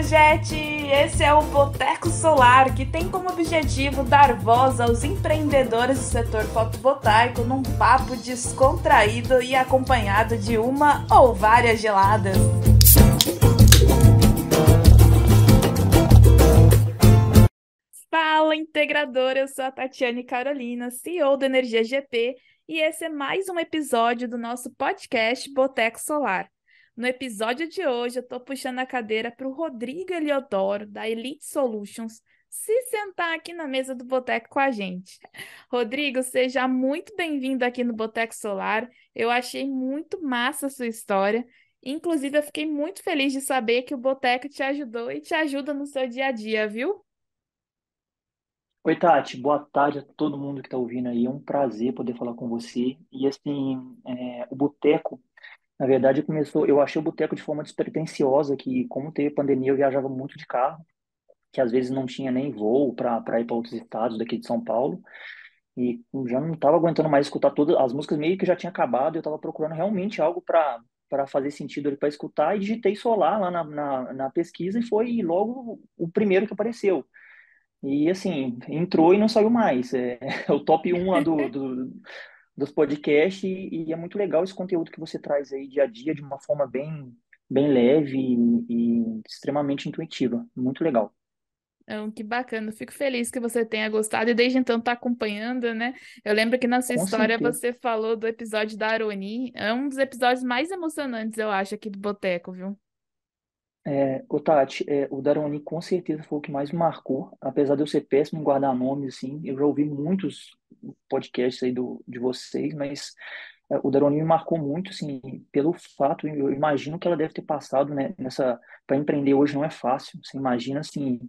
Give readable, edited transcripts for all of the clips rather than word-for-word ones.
gente! Esse é o Boteco Solar, que tem como objetivo dar voz aos empreendedores do setor fotovoltaico num papo descontraído e acompanhado de uma ou várias geladas. Fala, integradora! Eu sou a Tatiane Carolina, CEO da Energia GP, e esse é mais um episódio do nosso podcast Boteco Solar. No episódio de hoje, eu estou puxando a cadeira para o Rodrigo Eliodoro, da Elite Solutions, se sentar aqui na mesa do Boteco com a gente. Rodrigo, seja muito bem-vindo aqui no Boteco Solar. Eu achei muito massa a sua história. Inclusive, eu fiquei muito feliz de saber que o Boteco te ajudou e te ajuda no seu dia a dia, viu? Oi, Tati, boa tarde a todo mundo que está ouvindo aí. É um prazer poder falar com você. E assim, o boteco, na verdade, começou. Eu achei o boteco de forma despretensiosa, que como teve pandemia, eu viajava muito de carro, que às vezes não tinha nem voo para ir para outros estados daqui de São Paulo. E já não estava aguentando mais escutar todas as músicas, meio que já tinha acabado. Eu estava procurando realmente algo para fazer sentido ali para escutar. E digitei Solar lá na pesquisa e foi logo o primeiro que apareceu. E assim, entrou e não saiu mais. É, é o top um lá dos podcasts e é muito legal esse conteúdo que você traz aí dia a dia de uma forma bem leve e extremamente intuitiva. Muito legal. Que bacana, fico feliz que você tenha gostado e desde então está acompanhando, né? Eu lembro que na sua Com história certeza. você falou do episódio da Aroni, é um dos episódios mais emocionantes, eu acho, aqui do Boteco, viu? Ô Tati, o Daroni com certeza foi o que mais me marcou, apesar de eu ser péssimo em guardar nomes, assim, eu já ouvi muitos podcasts aí de vocês, mas o Daroni me marcou muito, assim, pelo fato, eu imagino que ela deve ter passado, né, para empreender hoje não é fácil, você imagina, assim,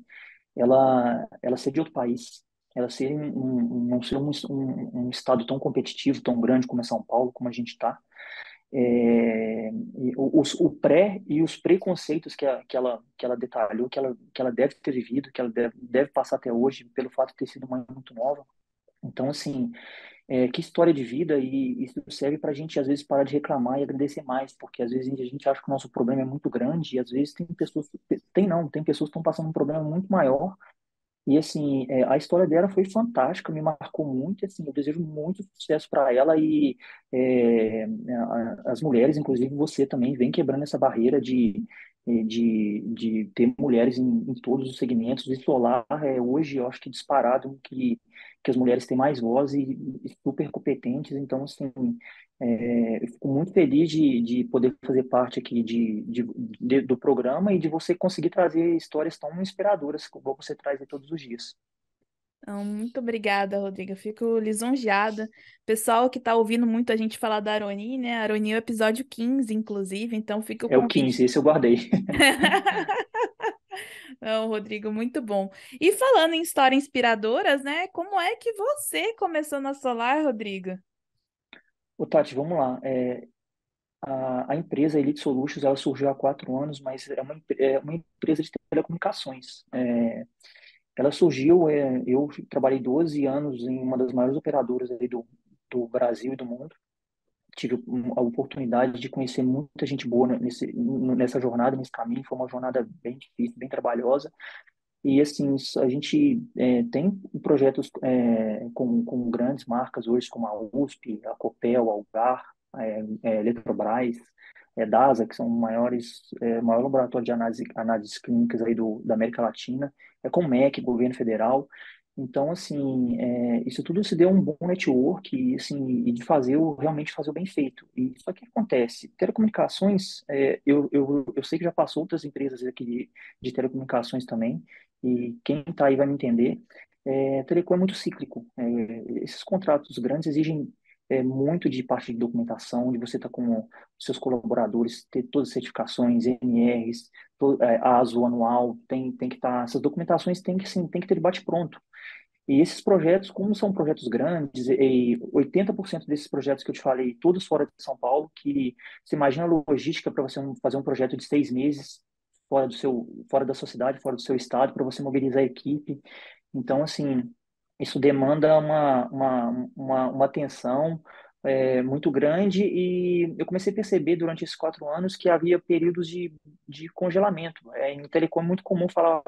ela ser de outro país, ela ser não ser um estado tão competitivo, tão grande como é São Paulo, como a gente está, e o pré e os preconceitos que ela detalhou, que ela deve ter vivido, que ela deve passar até hoje, pelo fato de ter sido mãe muito nova. Então, assim, que história de vida, e isso serve para a gente, às vezes, parar de reclamar e agradecer mais, porque às vezes a gente acha que o nosso problema é muito grande, e às vezes tem pessoas que estão passando um problema muito maior, e assim, a história dela foi fantástica, me marcou muito, e, assim, eu desejo muito sucesso para ela e as mulheres, inclusive você também, vem quebrando essa barreira de ter mulheres em todos os segmentos. E solar é hoje, eu acho que disparado que as mulheres têm mais voz e super competentes. Então, assim, eu fico muito feliz de poder fazer parte aqui do programa e de você conseguir trazer histórias tão inspiradoras como você traz aí todos os dias. Então, muito obrigada, Rodrigo. Eu fico lisonjeada. Pessoal que está ouvindo muito a gente falar da Aroni, né? A Aroni é o episódio 15, inclusive, então fica o É o convite. 15, esse eu guardei. Não, Rodrigo, muito bom. E falando em histórias inspiradoras, né? Como é que você começou na Solar, Rodrigo? Ô, Tati, vamos lá. A empresa Elite Solutions, ela surgiu há 4 anos, mas é uma empresa de telecomunicações. Ela surgiu, eu trabalhei 12 anos em uma das maiores operadoras aí do Brasil e do mundo. Tive a oportunidade de conhecer muita gente boa nessa jornada, nesse caminho. Foi uma jornada bem difícil, bem trabalhosa. E assim, a gente tem projetos com grandes marcas hoje, como a USP, a Copel, a Algar, Eletrobras, DASA, que são maior laboratório de análises clínicas aí da América Latina, com o MEC, governo federal. Então, assim, isso tudo se deu um bom network e, assim, e de realmente fazer o bem feito. E só que acontece, telecomunicações, eu sei que já passou outras empresas aqui de telecomunicações também, e quem está aí vai me entender. Telecom é muito cíclico. Esses contratos grandes exigem muito de parte de documentação, de você estar com os seus colaboradores, ter todas as certificações, NRs, a ASO anual, tem que estar, essas documentações tem que ter bate-pronto. E esses projetos, como são projetos grandes, e 80% desses projetos que eu te falei, todos fora de São Paulo, que você imagina a logística para você fazer um projeto de 6 meses fora da sua cidade, fora do seu estado, para você mobilizar a equipe. Então, assim, isso demanda uma atenção muito grande, e eu comecei a perceber durante esses 4 anos que havia períodos de congelamento. Em telecom é muito comum falar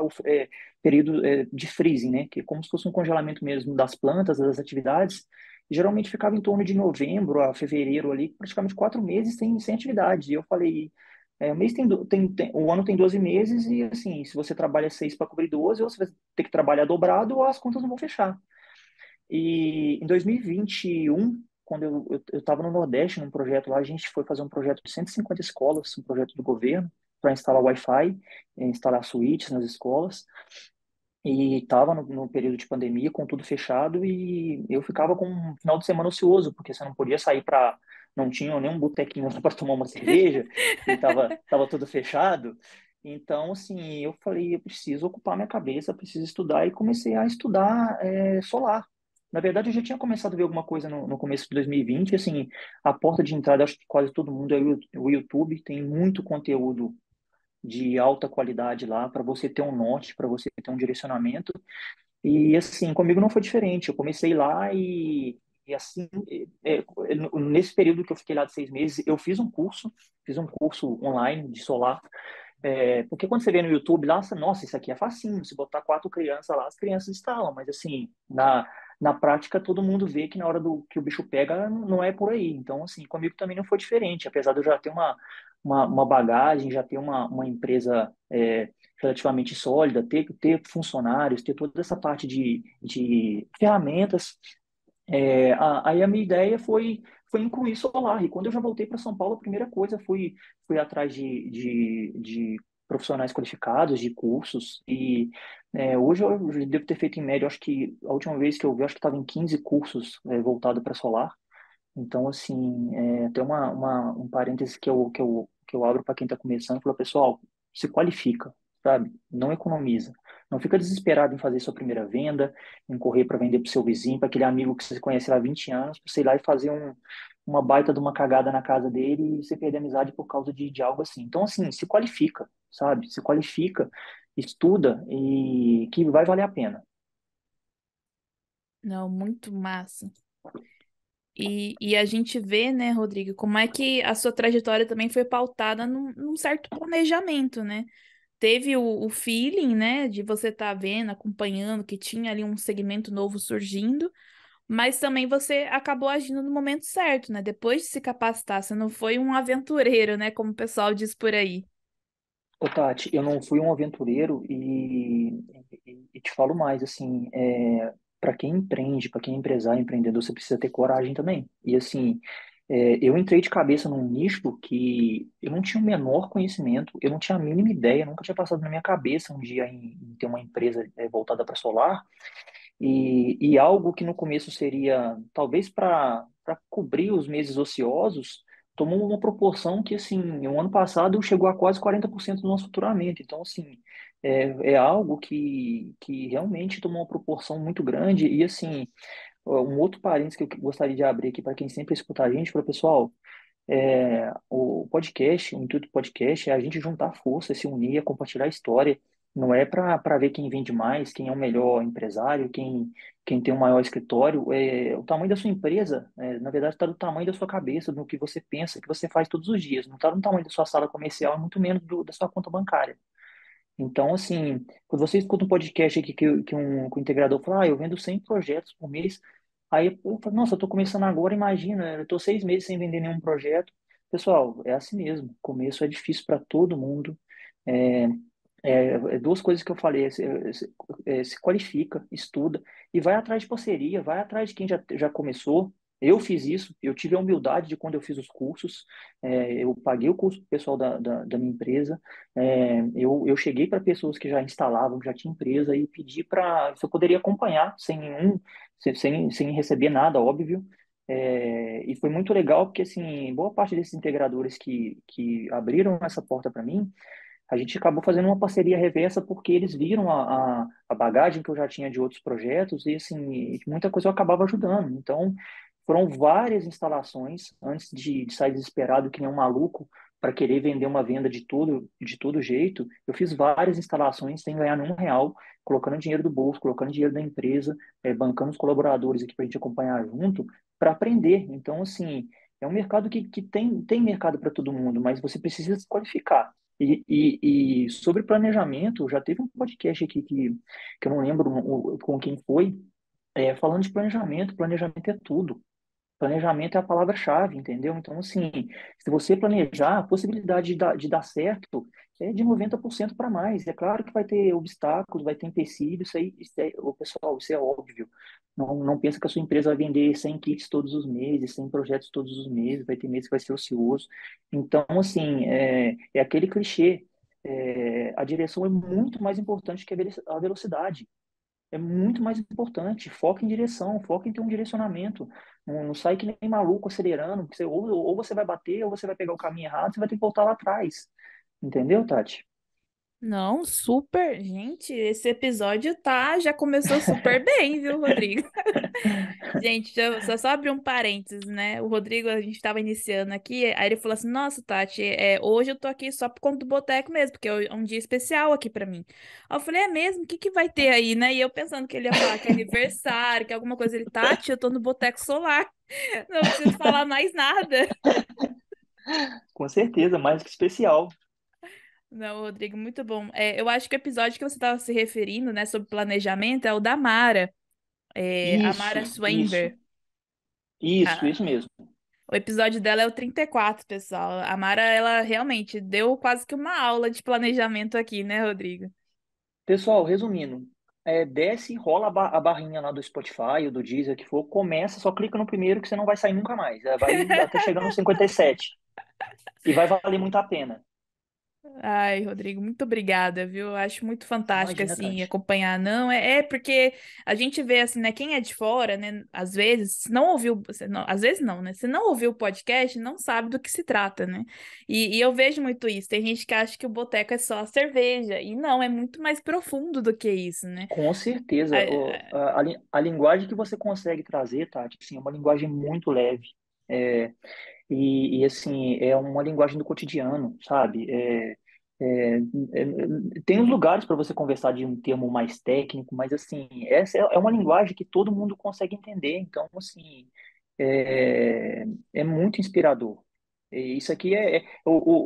período de freezing, né? Que é como se fosse um congelamento mesmo das plantas, das atividades. E geralmente ficava em torno de novembro a fevereiro ali, praticamente 4 meses sem atividade. E eu falei, o mês o ano tem 12 meses e assim, se você trabalha 6 para cobrir 12, ou você vai ter que trabalhar dobrado ou as contas não vão fechar. E em 2021, quando eu estava no Nordeste, num projeto lá, a gente foi fazer um projeto de 150 escolas, um projeto do governo, para instalar Wi-Fi, instalar suítes nas escolas. E estava no período de pandemia, com tudo fechado, e eu ficava com um final de semana ocioso, porque você não podia sair para. Não tinha nenhum botequinho para tomar uma cerveja, e tava tudo fechado. Então, assim, eu falei, eu preciso ocupar minha cabeça, preciso estudar, e comecei a estudar solar. Na verdade, eu já tinha começado a ver alguma coisa no começo de 2020, assim, a porta de entrada, acho que quase todo mundo é o YouTube, tem muito conteúdo de alta qualidade lá para você ter um norte, para você ter um direcionamento. E assim, comigo não foi diferente. Eu comecei lá e assim, nesse período que eu fiquei lá de 6 meses, eu fiz um curso online de solar. Porque quando você vê no YouTube lá, você, nossa, isso aqui é facinho. Se botar 4 crianças lá, as crianças instalam. Mas assim, na prática, todo mundo vê que na hora do que o bicho pega, não é por aí. Então, assim, comigo também não foi diferente. Apesar de eu já ter uma bagagem, já ter uma empresa relativamente sólida, ter funcionários, ter toda essa parte de ferramentas. Aí a minha ideia foi incluir solar. E quando eu já voltei para São Paulo, a primeira coisa fui atrás de profissionais qualificados, de cursos. E hoje eu já devo ter feito em média, acho que a última vez que eu vi, acho que estava em 15 cursos voltados para solar. Então, assim, tem um parêntese que eu abro para quem está começando, falo, pessoal, se qualifica, sabe? Não economiza. Não fica desesperado em fazer sua primeira venda, em correr para vender para o seu vizinho, para aquele amigo que você conhece há 20 anos, para você ir lá e fazer uma baita de uma cagada na casa dele e você perder a amizade por causa de algo assim. Então, assim, se qualifica, sabe? Se qualifica, estuda e que vai valer a pena. Não, muito massa. E a gente vê, né, Rodrigo, como é que a sua trajetória também foi pautada num certo planejamento, né? Teve o feeling, né, de você estar vendo, acompanhando, que tinha ali um segmento novo surgindo, mas também você acabou agindo no momento certo, né? Depois de se capacitar, você não foi um aventureiro, né, como o pessoal diz por aí. Ô, Tati, eu não fui um aventureiro e te falo mais, assim, para quem empreende, para quem é empresário, empreendedor, você precisa ter coragem também. E assim, eu entrei de cabeça num nicho que eu não tinha o menor conhecimento, eu não tinha a mínima ideia, nunca tinha passado na minha cabeça um dia em ter uma empresa voltada para solar, e algo que no começo seria talvez para cobrir os meses ociosos, tomou uma proporção que, assim, no ano passado chegou a quase 40% do nosso faturamento. Então, assim, é algo que realmente tomou uma proporção muito grande. E, assim, um outro parênteses que eu gostaria de abrir aqui para quem sempre escuta a gente, para o pessoal, o podcast, o intuito do podcast é a gente juntar força, se unir, compartilhar a história. Não é para ver quem vende mais, quem é o melhor empresário, quem tem o maior escritório. O tamanho da sua empresa, na verdade, está do tamanho da sua cabeça, do que você pensa, que você faz todos os dias. Não está no tamanho da sua sala comercial, muito menos da sua conta bancária. Então, assim, quando você escuta um podcast aqui que um integrador fala, eu vendo 100 projetos por mês, aí eu falo, nossa, eu estou começando agora, imagina, eu estou 6 meses sem vender nenhum projeto. Pessoal, é assim mesmo, começo é difícil para todo mundo. É, duas coisas que eu falei, se qualifica, estuda e vai atrás de parceria, vai atrás de quem já começou. Eu fiz isso, eu tive a humildade de quando eu fiz os cursos, eu paguei o curso pro pessoal da minha empresa, eu cheguei para pessoas que já instalavam, que já tinha empresa e pedi para se eu poderia acompanhar sem receber nada, óbvio. E foi muito legal porque assim boa parte desses integradores que abriram essa porta para mim, a gente acabou fazendo uma parceria reversa porque eles viram a bagagem que eu já tinha de outros projetos e, assim, muita coisa eu acabava ajudando. Então, foram várias instalações antes de sair desesperado que nem um maluco para querer vender uma venda de todo jeito. Eu fiz várias instalações sem ganhar nenhum real, colocando dinheiro do bolso, colocando dinheiro da empresa, bancando os colaboradores aqui para a gente acompanhar junto, para aprender. Então, assim, é um mercado que tem mercado para todo mundo, mas você precisa se qualificar. E sobre planejamento, já teve um podcast aqui que eu não lembro com quem foi, falando de planejamento. Planejamento é tudo. Planejamento é a palavra-chave, entendeu? Então, assim, se você planejar, a possibilidade de dar certo é de 90% para mais. É claro que vai ter obstáculos, vai ter empecilhos, pessoal, isso é óbvio. Não pensa que a sua empresa vai vender 100 kits todos os meses, 100 projetos todos os meses, vai ter meses que vai ser ocioso. Então, assim, é aquele clichê. A direção é muito mais importante que a velocidade. É muito mais importante. Foca em direção, foca em ter um direcionamento. Não sai que nem maluco acelerando, porque ou você vai bater, ou você vai pegar o caminho errado, você vai ter que voltar lá atrás. Entendeu, Tati? Não, super. Gente, esse episódio já começou super bem, viu, Rodrigo? Gente, só abrir um parênteses, né? O Rodrigo, a gente estava iniciando aqui, aí ele falou assim: Nossa, Tati, hoje eu tô aqui só por conta do boteco mesmo, porque é um dia especial aqui pra mim. Aí eu falei: É mesmo? O que que vai ter aí, né? E eu pensando que ele ia falar que é aniversário, que é alguma coisa. Ele, Tati, eu tô no Boteco Solar, não preciso falar mais nada. Com certeza, mais que especial. Não, Rodrigo, muito bom. Eu acho que o episódio que você estava se referindo, né, sobre planejamento é o da Mara, a Mara Isso, isso, Swaimber. isso mesmo. O episódio dela é o 34, pessoal. A Mara, ela realmente deu quase que uma aula de planejamento aqui, né, Rodrigo? Pessoal, resumindo, desce, rola a barrinha lá do Spotify ou do Deezer, que for, começa, só clica no primeiro que você não vai sair nunca mais. Vai até chegar no 57. E vai valer muito a pena. Ai, Rodrigo, muito obrigada, viu? Eu acho muito fantástico, Imagina, assim, Tati. acompanhar. Não, é porque a gente vê, assim, né, quem é de fora, né, às vezes, se não ouviu, às vezes não, né? Se não ouviu o podcast, não sabe do que se trata, né? E eu vejo muito isso. Tem gente que acha que o boteco é só a cerveja, e não, é muito mais profundo do que isso, né? Com certeza. A linguagem que você consegue trazer, Tati, assim, é uma linguagem muito leve. É, assim, é uma linguagem do cotidiano, sabe? É, tem os lugares para você conversar de um termo mais técnico, mas, assim, essa é uma linguagem que todo mundo consegue entender. Então, assim, é, é muito inspirador. E isso aqui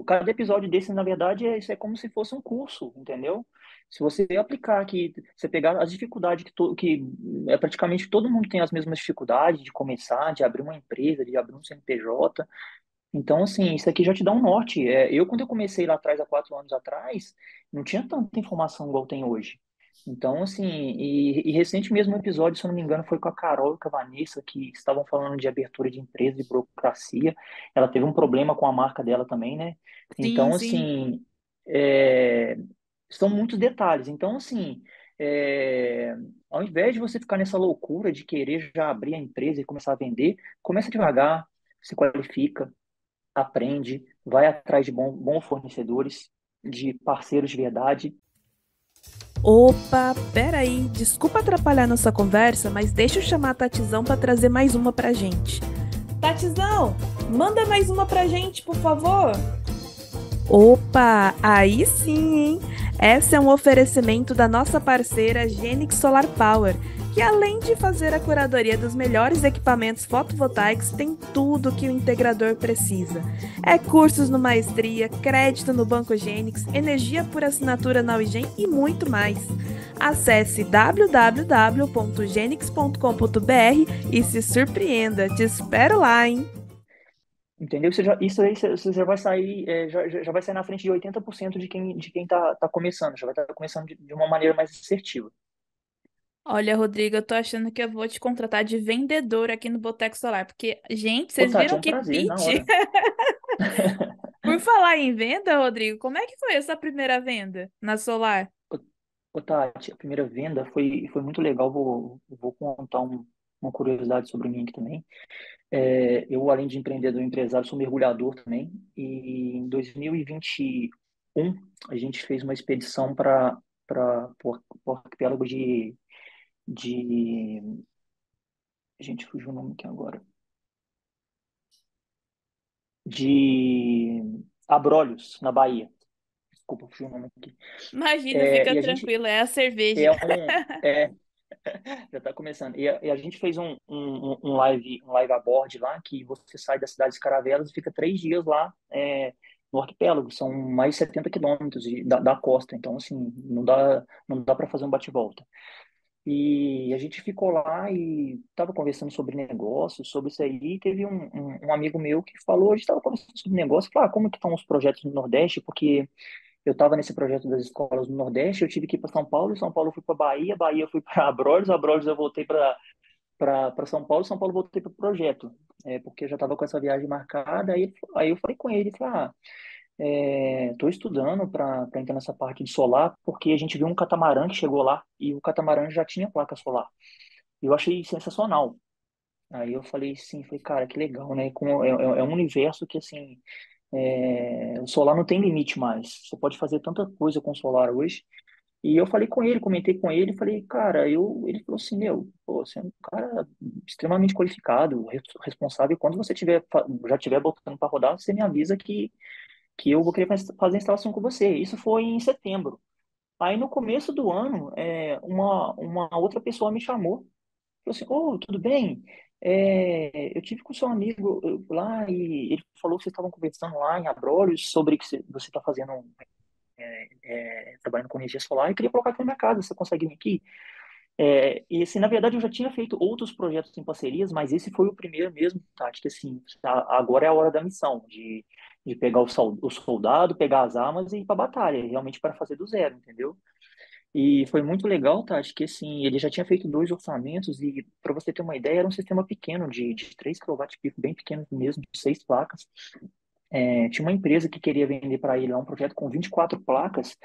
cada episódio desse, na verdade, isso é como se fosse um curso, entendeu? Se você aplicar aqui, você pegar as dificuldades que é praticamente todo mundo tem as mesmas dificuldades de começar, de abrir uma empresa, de abrir um CNPJ. Então, assim, isso aqui já te dá um norte. Quando eu comecei lá atrás, há 4 anos atrás, não tinha tanta informação igual tem hoje. Então, assim, e recente mesmo um episódio, se eu não me engano, foi com a Carol e com a Vanessa, que estavam falando de abertura de empresa e burocracia. Ela teve um problema com a marca dela também, né? Sim, Então, sim. assim, é, são muitos detalhes. Então, assim, é, ao invés de você ficar nessa loucura de querer já abrir a empresa e começar a vender, começa devagar, se qualifica, aprende, vai atrás de bons fornecedores, de parceiros de verdade. Opa, peraí, desculpa atrapalhar nossa conversa, mas deixa eu chamar a Tatizão para trazer mais uma pra gente. Tatizão, manda mais uma pra gente, por favor. Opa, aí sim, hein? Essa é um oferecimento da nossa parceira Genix Solar Power, que além de fazer a curadoria dos melhores equipamentos fotovoltaicos, tem tudo o que o integrador precisa. É cursos no Maestria, crédito no Banco Genix, energia por assinatura na Uigen e muito mais. Acesse www.genix.com.br e se surpreenda. Te espero lá, hein? Entendeu? Isso aí você já vai sair, já vai sair na frente de 80% de quem tá começando, já vai estar começando de uma maneira mais assertiva. Olha, Rodrigo, eu tô achando que eu vou te contratar de vendedor aqui no Boteco Solar, porque, gente, Ô, vocês Tati, viram é um que prazer, na pitch? hora. Por falar em venda, Rodrigo, como é que foi essa primeira venda na Solar? Ô, Tati, a primeira venda foi muito legal, vou contar uma curiosidade sobre mim aqui também. Eu, além de empreendedor e empresário, sou mergulhador também. E em 2021, a gente fez uma expedição para o arquipélago de. A gente fugiu o nome aqui agora. De Abrolhos, na Bahia. Desculpa, fugiu o nome aqui. Imagina, fica E a gente. tranquilo, é a cerveja. É um. É, já está começando. E a gente fez um live a board lá, que você sai da cidade de Caravelas e fica 3 dias lá, no arquipélago, são mais de 70 quilômetros da costa, então, assim, não dá para fazer um bate-volta. E a gente ficou lá e estava conversando sobre negócios, sobre isso aí, e teve um amigo meu que falou, a gente estava conversando sobre negócio, falou, como que estão os projetos no Nordeste, porque eu estava nesse projeto das escolas no Nordeste, eu tive que ir para São Paulo, São Paulo eu fui para Bahia, Bahia eu fui para Abrolhos eu voltei para São Paulo eu voltei para o projeto, porque eu já estava com essa viagem marcada, aí eu falei com ele, falei, estou estudando para entrar nessa parte de solar, porque a gente viu um catamarã que chegou lá, e o catamarã já tinha placa solar. Eu achei sensacional. Aí eu falei sim, falei, cara, que legal, né? É um universo que, assim, o solar não tem limite mais. Você pode fazer tanta coisa com o solar hoje. E eu falei com ele, comentei com ele, falei, cara, ele falou assim, pô, você é um cara extremamente qualificado, responsável. Quando você já tiver botando para rodar, você me avisa que eu vou querer fazer a instalação com você. Isso foi em setembro. Aí no começo do ano, uma outra pessoa me chamou, falou assim, tudo bem? Eu tive com o seu amigo lá e ele falou que vocês estavam conversando lá em Abrolhos sobre que você está fazendo, trabalhando com energia solar e queria colocar aqui na minha casa, você consegue vir aqui? E assim, na verdade eu já tinha feito outros projetos em parcerias, mas esse foi o primeiro mesmo, Tati, que assim, agora é a hora da missão, de pegar o soldado, pegar as armas e ir para a batalha, realmente para fazer do zero, entendeu? E foi muito legal, Tati, que assim, ele já tinha feito dois orçamentos e, para você ter uma ideia, era um sistema pequeno, de 3 kW-pico, bem pequeno mesmo, de 6 placas. Tinha uma empresa que queria vender para ele lá um projeto com 24 placas,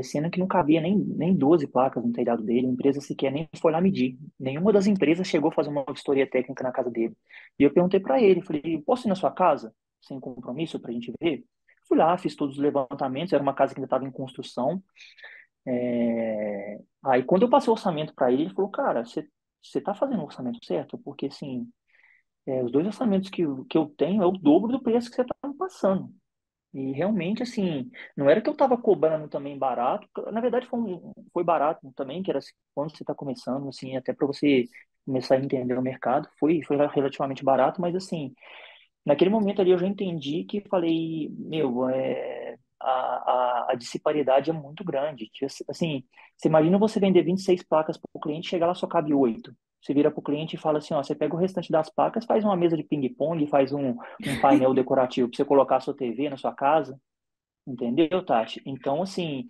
sendo que não cabia nem 12 placas no telhado dele. A empresa sequer nem foi lá medir. Nenhuma das empresas chegou a fazer uma vistoria técnica na casa dele. E eu perguntei para ele, falei, posso ir na sua casa, sem compromisso, para a gente ver? Fui lá, fiz todos os levantamentos, era uma casa que ainda estava em construção. Aí, quando eu passei o orçamento para ele, ele falou, cara, você tá fazendo o orçamento certo? Porque, assim, os dois orçamentos que eu tenho é o dobro do preço que você tá me passando. E realmente, assim, não era que eu estava cobrando também barato, na verdade foi barato também, que era assim, quando você está começando, assim, até para você começar a entender o mercado, foi relativamente barato, mas assim, naquele momento ali eu já entendi que falei, a disparidade é muito grande. Tipo, assim, você imagina você vender 26 placas para o cliente, chegar lá só cabe 8. Você vira para o cliente e fala assim, ó, você pega o restante das placas, faz uma mesa de ping-pong, faz um painel decorativo para você colocar a sua TV na sua casa. Entendeu, Tati? Então, assim,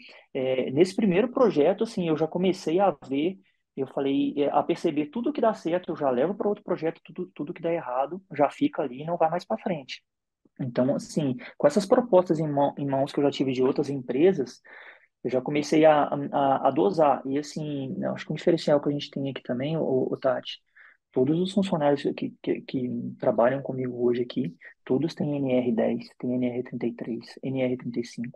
nesse primeiro projeto, assim, eu já comecei a ver, eu falei, a perceber tudo que dá certo, eu já levo para outro projeto, tudo que dá errado, já fica ali e não vai mais para frente. Então, assim, com essas propostas em mãos que eu já tive de outras empresas, eu já comecei a dosar. E, assim, eu acho que um diferencial que a gente tem aqui também, o Tati, todos os funcionários que trabalham comigo hoje aqui, todos têm NR10, têm NR33, NR35.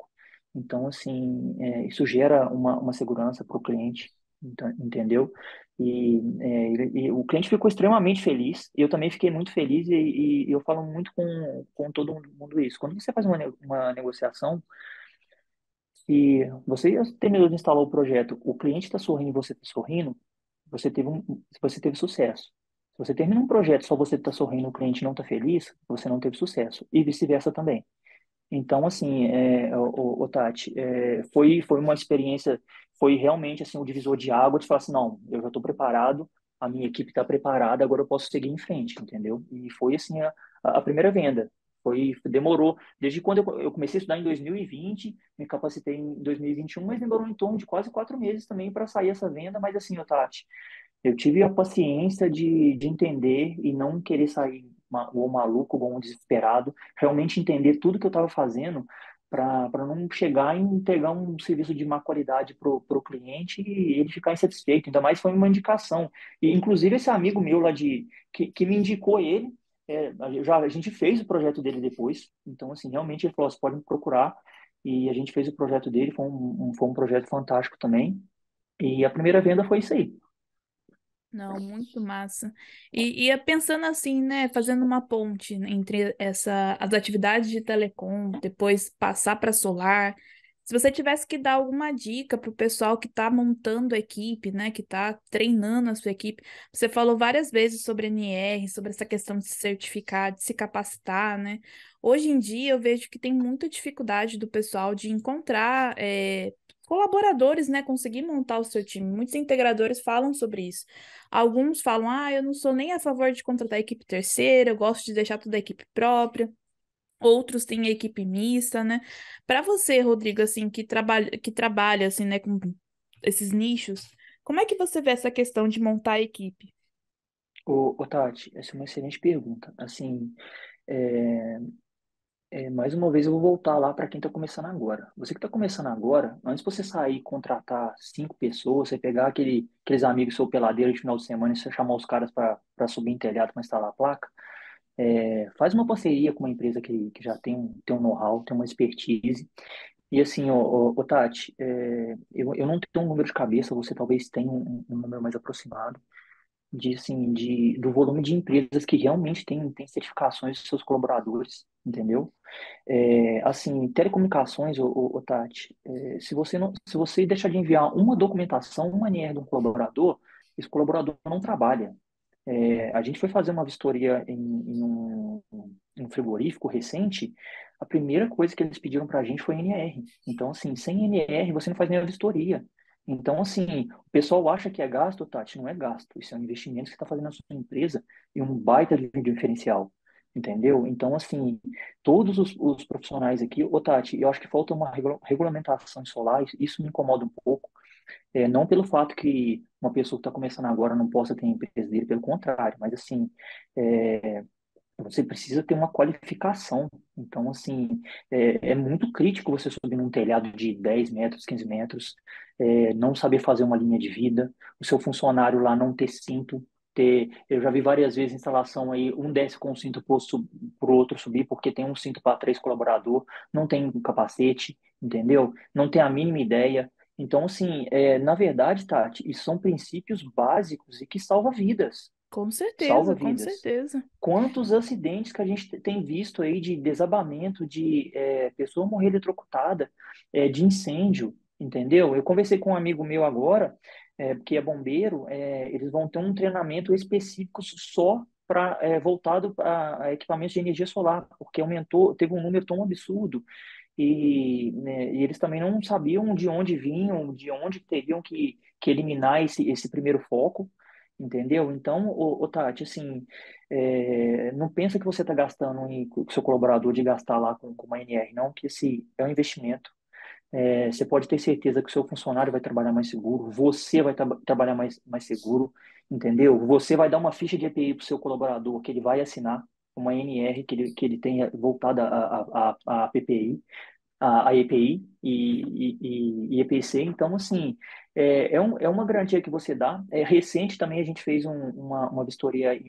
Então, assim, isso gera uma segurança para o cliente, então, entendeu? E o cliente ficou extremamente feliz, eu também fiquei muito feliz e eu falo muito com todo mundo isso. Quando você faz uma negociação, se você terminou de instalar o projeto, o cliente está sorrindo e você está sorrindo, você teve sucesso. Se você termina um projeto só você está sorrindo e o cliente não está feliz, você não teve sucesso. E vice-versa também. Então, assim, o Tati, foi uma experiência, foi realmente assim, um divisor de água de falar assim, não, eu já estou preparado, a minha equipe está preparada, agora eu posso seguir em frente, entendeu? E foi assim a primeira venda. Demorou, desde quando eu comecei a estudar em 2020, me capacitei em 2021, mas demorou em torno de quase 4 meses também para sair essa venda, mas assim, Tati, eu tive a paciência de entender e não querer sair ou maluco ou um desesperado, realmente entender tudo que eu estava fazendo para não chegar e entregar um serviço de má qualidade para o cliente e ele ficar insatisfeito. Ainda mais foi uma indicação. E, inclusive, esse amigo meu lá que me indicou ele, a gente fez o projeto dele depois. Então, assim, realmente ele falou, você pode me procurar. E a gente fez o projeto dele, foi um projeto fantástico também. E a primeira venda foi isso aí. Não, muito massa. E ia pensando assim, né, fazendo uma ponte entre as atividades de telecom, depois passar para solar. Se você tivesse que dar alguma dica para o pessoal que está montando a equipe, né, que está treinando a sua equipe, você falou várias vezes sobre NR, sobre essa questão de se certificar, de se capacitar, né? Hoje em dia eu vejo que tem muita dificuldade do pessoal de encontrar colaboradores, né? Conseguir montar o seu time. Muitos integradores falam sobre isso. Alguns falam, eu não sou nem a favor de contratar equipe terceira, eu gosto de deixar tudo a equipe própria. Outros têm a equipe mista, né? Para você, Rodrigo, assim, que trabalha assim, né, com esses nichos, como é que você vê essa questão de montar a equipe? Ô, Tati, essa é uma excelente pergunta. Assim, é, mais uma vez eu vou voltar lá para quem está começando agora. Você que está começando agora, antes de você sair e contratar 5 pessoas, você pegar aqueles amigos seu peladeiro de final de semana e você chamar os caras para subir em telhado para instalar a placa, faz uma parceria com uma empresa que já tem um know-how, tem uma expertise. E assim, ô, Tati, eu não tenho um número de cabeça, você talvez tenha um número mais aproximado assim, do volume de empresas que realmente têm certificações dos seus colaboradores, entendeu? Assim, telecomunicações, ô, Tati, se você deixar de enviar uma documentação, uma NR de um colaborador, esse colaborador não trabalha. A gente foi fazer uma vistoria em um frigorífico recente, a primeira coisa que eles pediram para a gente foi NR. Então, assim, sem NR você não faz nem a vistoria. Então, assim, o pessoal acha que é gasto, Tati, não é gasto. Isso é um investimento que você está fazendo na sua empresa e um baita de um diferencial, entendeu? Então, assim, todos os profissionais aqui, ô Tati, eu acho que falta uma regulamentação solar, isso me incomoda um pouco, não pelo fato que uma pessoa que está começando agora não possa ter a empresa dele, pelo contrário, mas assim, é, você precisa ter uma qualificação. Então, assim, é muito crítico você subir num telhado de 10 metros, 15 metros, não saber fazer uma linha de vida, o seu funcionário lá não ter cinto, eu já vi várias vezes instalação aí, um desce com o cinto posto para o outro subir, porque tem um cinto para 3 colaboradores, não tem um capacete, entendeu? Não tem a mínima ideia. Então, assim, na verdade, Tati, isso são princípios básicos e que salva vidas. Com Salva certeza, com vidas. certeza. Quantos acidentes que a gente tem visto aí de desabamento, de pessoa morrer eletrocutada, de incêndio, entendeu? Eu conversei com um amigo meu agora, que é bombeiro, eles vão ter um treinamento específico só voltado para equipamentos de energia solar, porque aumentou, teve um número tão absurdo e eles também não sabiam de onde vinham, de onde teriam que eliminar esse primeiro foco, entendeu? Então, Tati, assim, não pensa que você está gastando com o seu colaborador de gastar lá com uma NR, não, que esse é um investimento. Você pode ter certeza que o seu funcionário vai trabalhar mais seguro, você vai trabalhar mais seguro, entendeu? Você vai dar uma ficha de EPI para o seu colaborador, que ele vai assinar uma NR que ele tenha voltada a PPI, a EPI e EPC. Então, assim, é uma garantia que você dá. Recente também a gente fez uma vistoria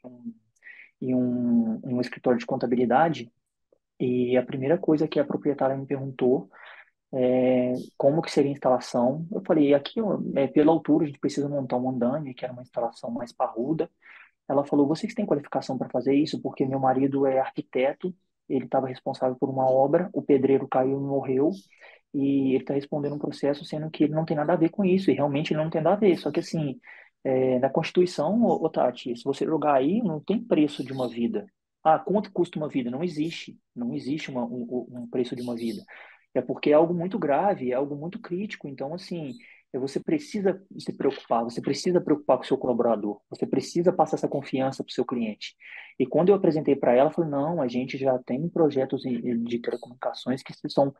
em um escritório de contabilidade e a primeira coisa que a proprietária me perguntou como que seria a instalação. Eu falei, aqui, ó, pela altura, a gente precisa montar um andame, que era uma instalação mais parruda. Ela falou, vocês têm qualificação para fazer isso? Porque meu marido é arquiteto, ele estava responsável por uma obra, o pedreiro caiu e morreu, e ele está respondendo um processo sendo que ele não tem nada a ver com isso, e realmente ele não tem nada a ver. Só que assim, na Constituição, Tati, se você jogar aí, não tem preço de uma vida. Ah, quanto custa uma vida? Não existe. Não existe um preço de uma vida. É porque é algo muito grave, é algo muito crítico. Então, assim, você precisa se preocupar, você precisa preocupar com o seu colaborador, você precisa passar essa confiança para o seu cliente. E quando eu apresentei para ela, ela falou, não, a gente já tem projetos de telecomunicações que são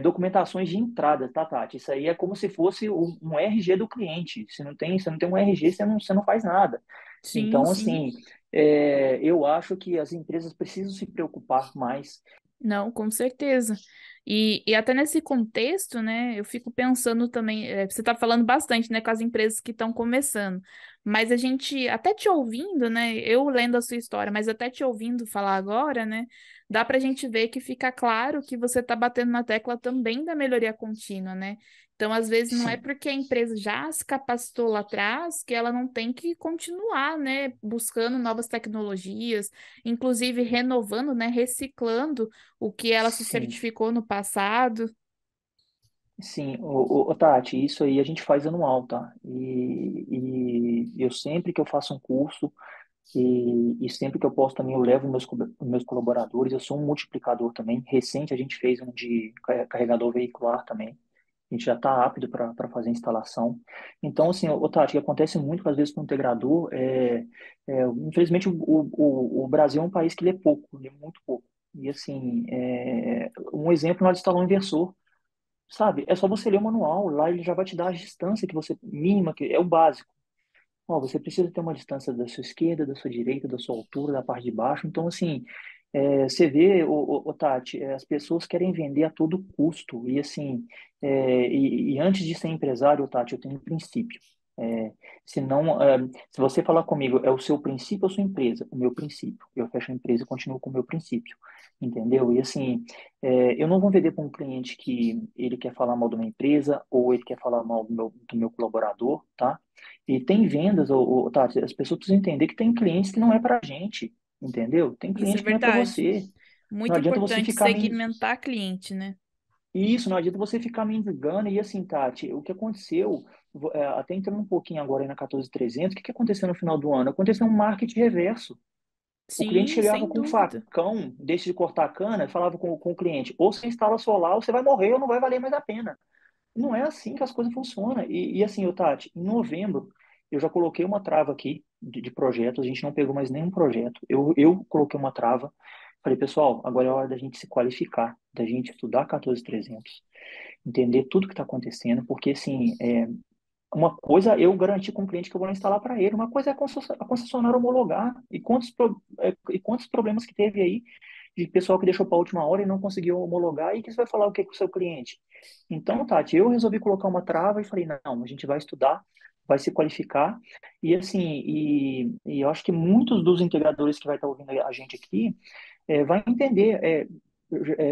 documentações de entrada, tá, Tati? Isso aí é como se fosse um RG do cliente. Se não tem um RG, você não faz nada. Sim, Então, sim. assim, eu acho que as empresas precisam se preocupar mais. Não, com certeza. E até nesse contexto, né, eu fico pensando também, você está falando bastante, né, com as empresas que estão começando, mas a gente, até te ouvindo, né, eu lendo a sua história, mas até te ouvindo falar agora, né, dá para a gente ver que fica claro que você está batendo na tecla também da melhoria contínua, né? Então, às vezes, não é Sim, porque a empresa já se capacitou lá atrás que ela não tem que continuar, né, buscando novas tecnologias, inclusive renovando, né, reciclando o que ela se sim. certificou no passado. Sim, Tati, isso aí a gente faz anual, tá? E eu sempre que eu faço um curso e sempre que eu posso também eu levo meus colaboradores, eu sou um multiplicador também. Recente a gente fez um de carregador veicular também. A gente já está apto para fazer a instalação. Então, assim, Tati, o que acontece muito às vezes com o integrador infelizmente, o Brasil é um país que lê pouco, lê muito pouco. E, assim, um exemplo, nós instalamos um inversor, sabe? É só você ler o manual, lá ele já vai te dar a distância que você, mínima, que é o básico. Ó, você precisa ter uma distância da sua esquerda, da sua direita, da sua altura, da parte de baixo. Então, assim, você vê, Tati, as pessoas querem vender a todo custo. E, assim, e antes de ser empresário, Tati, eu tenho um princípio. É, se não, se você falar comigo, é o seu princípio ou sua empresa? O meu princípio. Eu fecho a empresa e continuo com o meu princípio. Entendeu? E, assim, eu não vou vender para um cliente que ele quer falar mal de uma empresa ou ele quer falar mal do meu colaborador, tá? E tem vendas, Tati, as pessoas precisam entender que tem clientes que não é para a gente, entendeu? Tem Isso é cliente que não é para verdade. você. Não Muito adianta você importante ficar me... segmentar cliente, né? Isso, não adianta você ficar me enganando. E assim, Tati, o que aconteceu, até entrando um pouquinho agora aí na 14300, o que que aconteceu no final do ano? Aconteceu um marketing reverso. O cliente Sim, chegava sem com um dúvida. facão, deixa de cortar a cana, e falava com o cliente, ou você instala solar, ou você vai morrer, ou não vai valer mais a pena. Não é assim que as coisas funcionam. E assim, Tati, em novembro, eu já coloquei uma trava aqui de projetos, a gente não pegou mais nenhum projeto. Eu coloquei uma trava, falei, pessoal, agora é hora da gente se qualificar, da gente estudar 14300, entender tudo que está acontecendo, porque assim, uma coisa eu garanti com o cliente que eu vou instalar para ele, uma coisa é a concessionária homologar, e quantos problemas que teve aí de pessoal que deixou para a última hora e não conseguiu homologar, e que você vai falar o que com o seu cliente? Então, Tati, eu resolvi colocar uma trava e falei, não, a gente vai estudar, vai se qualificar, e assim, e eu acho que muitos dos integradores que vai estar ouvindo a gente aqui vai entender.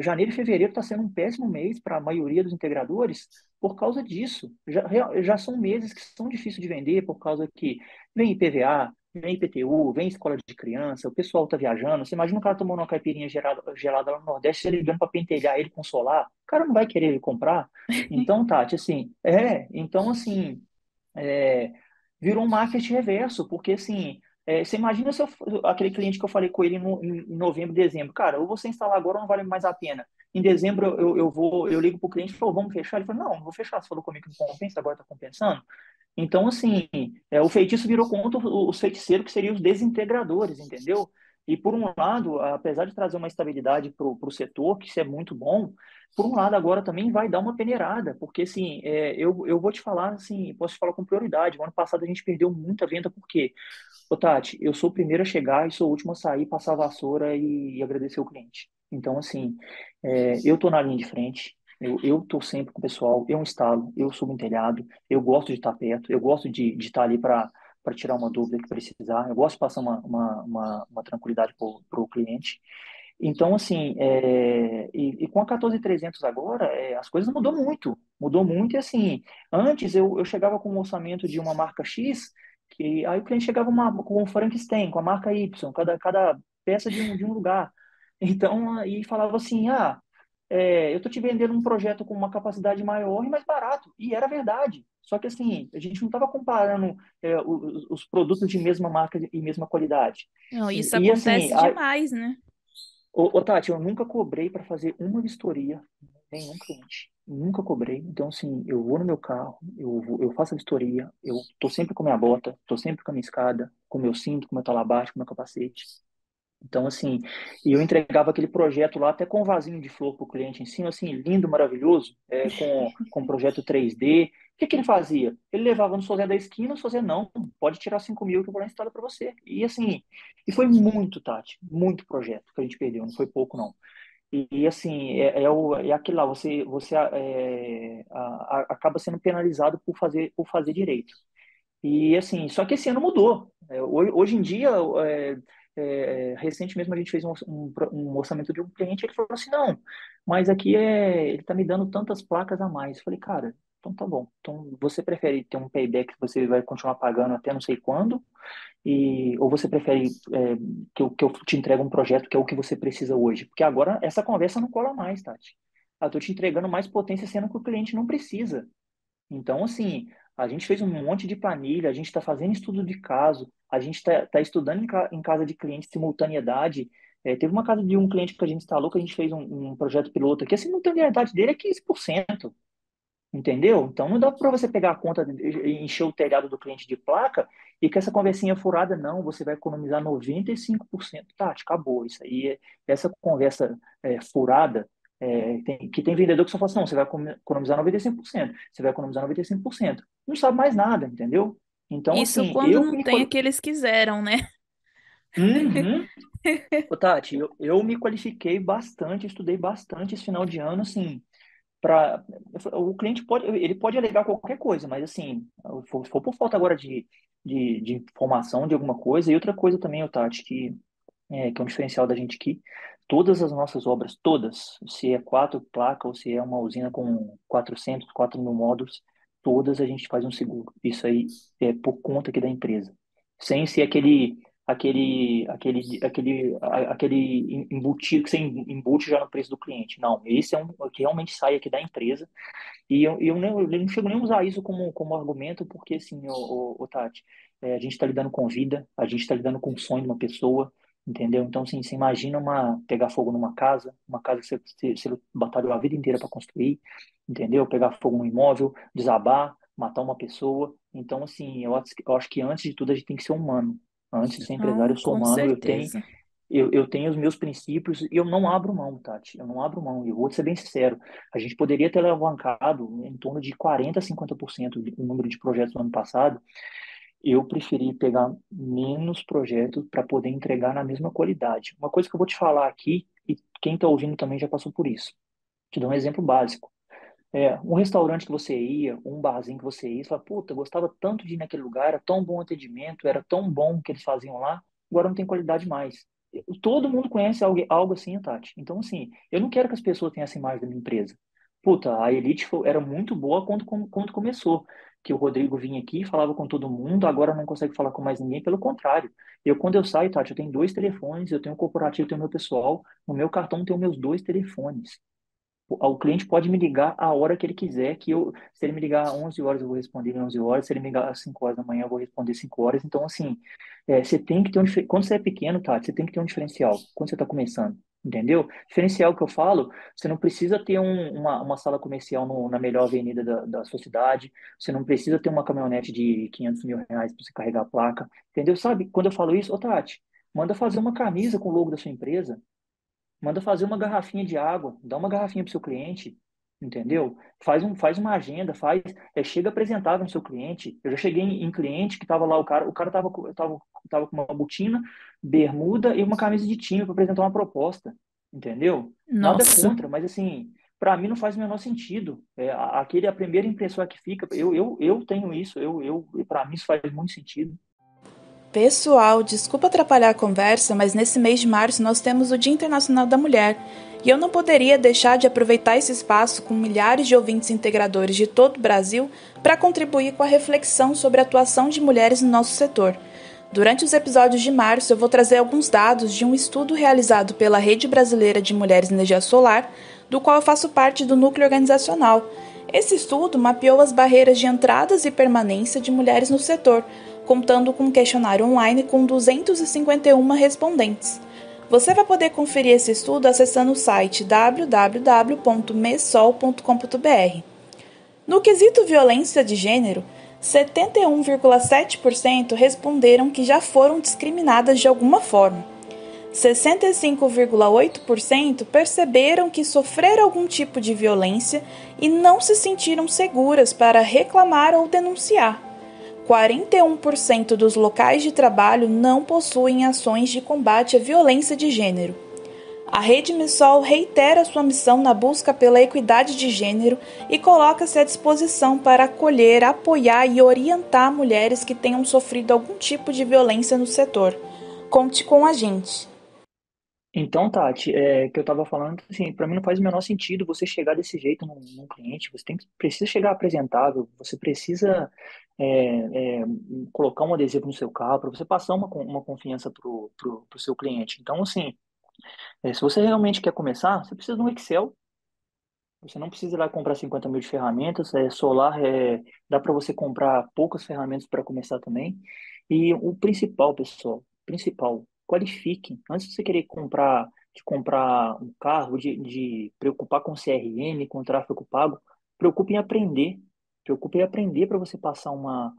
Janeiro e fevereiro está sendo um péssimo mês para a maioria dos integradores por causa disso. Já são meses que são difíceis de vender por causa que vem IPVA, vem IPTU, vem escola de criança, o pessoal está viajando. Você imagina o cara tomando uma caipirinha gelada lá no Nordeste, você ligando para pentelhar ele com solar, o cara não vai querer ele comprar. Então, Tati, assim, então, assim, é, virou um marketing reverso, porque assim, você imagina se aquele cliente que eu falei com ele em novembro, dezembro, cara, ou você instalar agora ou não vale mais a pena. Em dezembro eu ligo pro cliente e falo, vamos fechar? Ele falou, não vou fechar, você falou comigo que não compensa, agora tá compensando. Então, assim, o feitiço virou contra os feiticeiros, que seriam os desintegradores, entendeu? E, por um lado, apesar de trazer uma estabilidade para o setor, que isso é muito bom, por um lado, agora também vai dar uma peneirada, porque, assim, eu vou te falar, assim, posso te falar com prioridade. O ano passado a gente perdeu muita venda, por quê? Ô, Tati, eu sou o primeiro a chegar e sou o último a sair, passar a vassoura e agradecer o cliente. Então, assim, eu tô na linha de frente, eu tô sempre com o pessoal, eu instalo, eu subo em telhado, eu gosto de estar perto, eu gosto de estar ali para tirar uma dúvida que precisar, eu gosto de passar uma tranquilidade para o cliente. Então, assim, e com a 14300 agora, as coisas mudou muito, e assim, antes eu chegava com um orçamento de uma marca X, que aí o cliente chegava com um Frankenstein, com a marca Y, cada peça de um lugar. Então, aí falava assim, eu tô te vendendo um projeto com uma capacidade maior e mais barato, e era verdade. Só que assim, a gente não estava comparando os produtos de mesma marca e mesma qualidade. Não, isso E assim, acontece demais, né? Tati, eu nunca cobrei para fazer uma vistoria em nenhum cliente. Nunca cobrei. Então, assim, eu vou no meu carro, eu faço a vistoria, eu tô sempre com minha bota, tô sempre com a minha escada, com meu cinto, com meu talabarte, com meu capacete. Então, assim, e eu entregava aquele projeto lá até com um vasinho de flor para o cliente em cima, assim, lindo, maravilhoso, com projeto 3D. O que que ele fazia? Ele levava no Sozé da esquina, o Sozé, não, pode tirar 5.000 que eu vou lá instalar para você. E assim, e foi muito, Tati, muito projeto que a gente perdeu, não foi pouco, não. Assim, é aquilo lá, você acaba sendo penalizado por fazer direito. E assim, só que esse ano mudou. Hoje em dia, recente mesmo a gente fez um orçamento de um cliente, ele falou assim, não, mas aqui ele está me dando tantas placas a mais. Eu falei, cara, então tá bom. Então você prefere ter um payback que você vai continuar pagando até não sei quando, ou você prefere que eu te entregue um projeto que é o que você precisa hoje? Porque agora essa conversa não cola mais, Tati. eu estou te entregando mais potência sendo que o cliente não precisa. Então, assim, a gente fez um monte de planilha, a gente está fazendo estudo de caso, a gente está estudando em casa de cliente simultaneidade. Teve uma casa de um cliente que a gente instalou, que a gente fez um projeto piloto aqui, a simultaneidade dele é 15%. Entendeu? Então não dá para você pegar a conta e encher o telhado do cliente de placa e com essa conversinha furada, não, você vai economizar 95%. Tati, acabou. Isso aí, essa conversa furada, que tem vendedor que só fala assim, não, você vai economizar 95%, você vai economizar 95%. Não sabe mais nada, entendeu? Então, Isso assim, quando não tem aqueles que quiseram, né? Uhum. Ô, Tati, eu me qualifiquei bastante, estudei bastante esse final de ano, assim, para o cliente pode alegar qualquer coisa, mas assim, se for por falta agora de informação de alguma coisa, e outra coisa também, o Tati, que é um diferencial da gente aqui, todas as nossas obras, todas, se é quatro placas ou se é uma usina com 4 mil módulos, todas a gente faz um seguro. Isso aí é por conta aqui da empresa. Sem ser aquele embutido que você embute já no preço do cliente. Não, esse é um que realmente sai aqui da empresa e eu não chego nem a usar isso como argumento, porque, assim, Tati, a gente está lidando com vida, a gente está lidando com o sonho de uma pessoa, entendeu? Então, assim, você imagina pegar fogo numa casa, uma casa que você batalhou a vida inteira para construir, entendeu? Pegar fogo num imóvel, desabar, matar uma pessoa. Então, assim, eu acho que antes de tudo a gente tem que ser humano. Antes de ser empresário, Não, eu sou com humano, eu tenho, certeza. eu, eu tenho os meus princípios e eu não abro mão, Tati. Eu não abro mão. E eu vou te ser bem sincero. A gente poderia ter alavancado em torno de 40% a 50% o número de projetos no ano passado. Eu preferi pegar menos projetos para poder entregar na mesma qualidade. Uma coisa que eu vou te falar aqui, e quem está ouvindo também já passou por isso. Te dou um exemplo básico. Um restaurante que você ia, um barzinho que você ia, você fala, puta, eu gostava tanto de ir naquele lugar, era tão bom o atendimento, era tão bom o que eles faziam lá, agora não tem qualidade mais. Todo mundo conhece algo assim, Tati. Então, assim, eu não quero que as pessoas tenham essa imagem da minha empresa. Puta, a Elite era muito boa quando começou. Que o Rodrigo vinha aqui, falava com todo mundo, agora não consegue falar com mais ninguém, pelo contrário. Quando eu saio, Tati, eu tenho dois telefones, eu tenho o corporativo, eu tenho o meu pessoal, no meu cartão tem os meus dois telefones. O cliente pode me ligar a hora que ele quiser, se ele me ligar às 11 horas, eu vou responder às 11 horas, se ele me ligar às 5 horas da manhã, eu vou responder às 5 horas. Então, assim, você tem que ter quando você é pequeno, tá, você tem que ter um diferencial, quando você está começando, entendeu? Diferencial que eu falo, você não precisa ter uma sala comercial na melhor avenida da sua cidade, você não precisa ter uma caminhonete de 500 mil reais para você carregar a placa, entendeu? Sabe, quando eu falo isso, ô Tati, manda fazer uma camisa com o logo da sua empresa, manda fazer uma garrafinha de água, dá uma garrafinha para o seu cliente, entendeu? Faz uma agenda, chega apresentável no seu cliente. Eu já cheguei em cliente que estava lá, o cara tava com uma botina, bermuda e uma camisa de time para apresentar uma proposta, entendeu? Nada Nossa. contra, mas assim, para mim não faz o menor sentido. A primeira impressão que fica, eu tenho isso, para mim isso faz muito sentido. Pessoal, desculpa atrapalhar a conversa, mas nesse mês de março nós temos o Dia Internacional da Mulher. E eu não poderia deixar de aproveitar esse espaço com milhares de ouvintes integradores de todo o Brasil para contribuir com a reflexão sobre a atuação de mulheres no nosso setor. Durante os episódios de março, eu vou trazer alguns dados de um estudo realizado pela Rede Brasileira de Mulheres em Energia Solar, do qual eu faço parte do núcleo organizacional. Esse estudo mapeou as barreiras de entradas e permanência de mulheres no setor, contando com um questionário online com 251 respondentes. Você vai poder conferir esse estudo acessando o site www.mesol.com.br. No quesito violência de gênero, 71,7% responderam que já foram discriminadas de alguma forma. 65,8% perceberam que sofreram algum tipo de violência e não se sentiram seguras para reclamar ou denunciar. 41% dos locais de trabalho não possuem ações de combate à violência de gênero. A Rede MISOL reitera sua missão na busca pela equidade de gênero e coloca-se à disposição para acolher, apoiar e orientar mulheres que tenham sofrido algum tipo de violência no setor. Conte com a gente. Então, Tati, que eu estava falando, assim, para mim não faz o menor sentido você chegar desse jeito num cliente. Precisa chegar apresentável, você precisa colocar um adesivo no seu carro para você passar uma confiança pro seu cliente. Então, assim, se você realmente quer começar, você precisa de um Excel. Você não precisa ir lá comprar 50 mil de ferramentas, solar, dá para você comprar poucas ferramentas para começar também. E o principal, pessoal, principal, qualifique. Antes de você querer comprar um carro, de preocupar com CRM, com tráfego pago, preocupe em aprender. Preocupe em aprender para você passar uma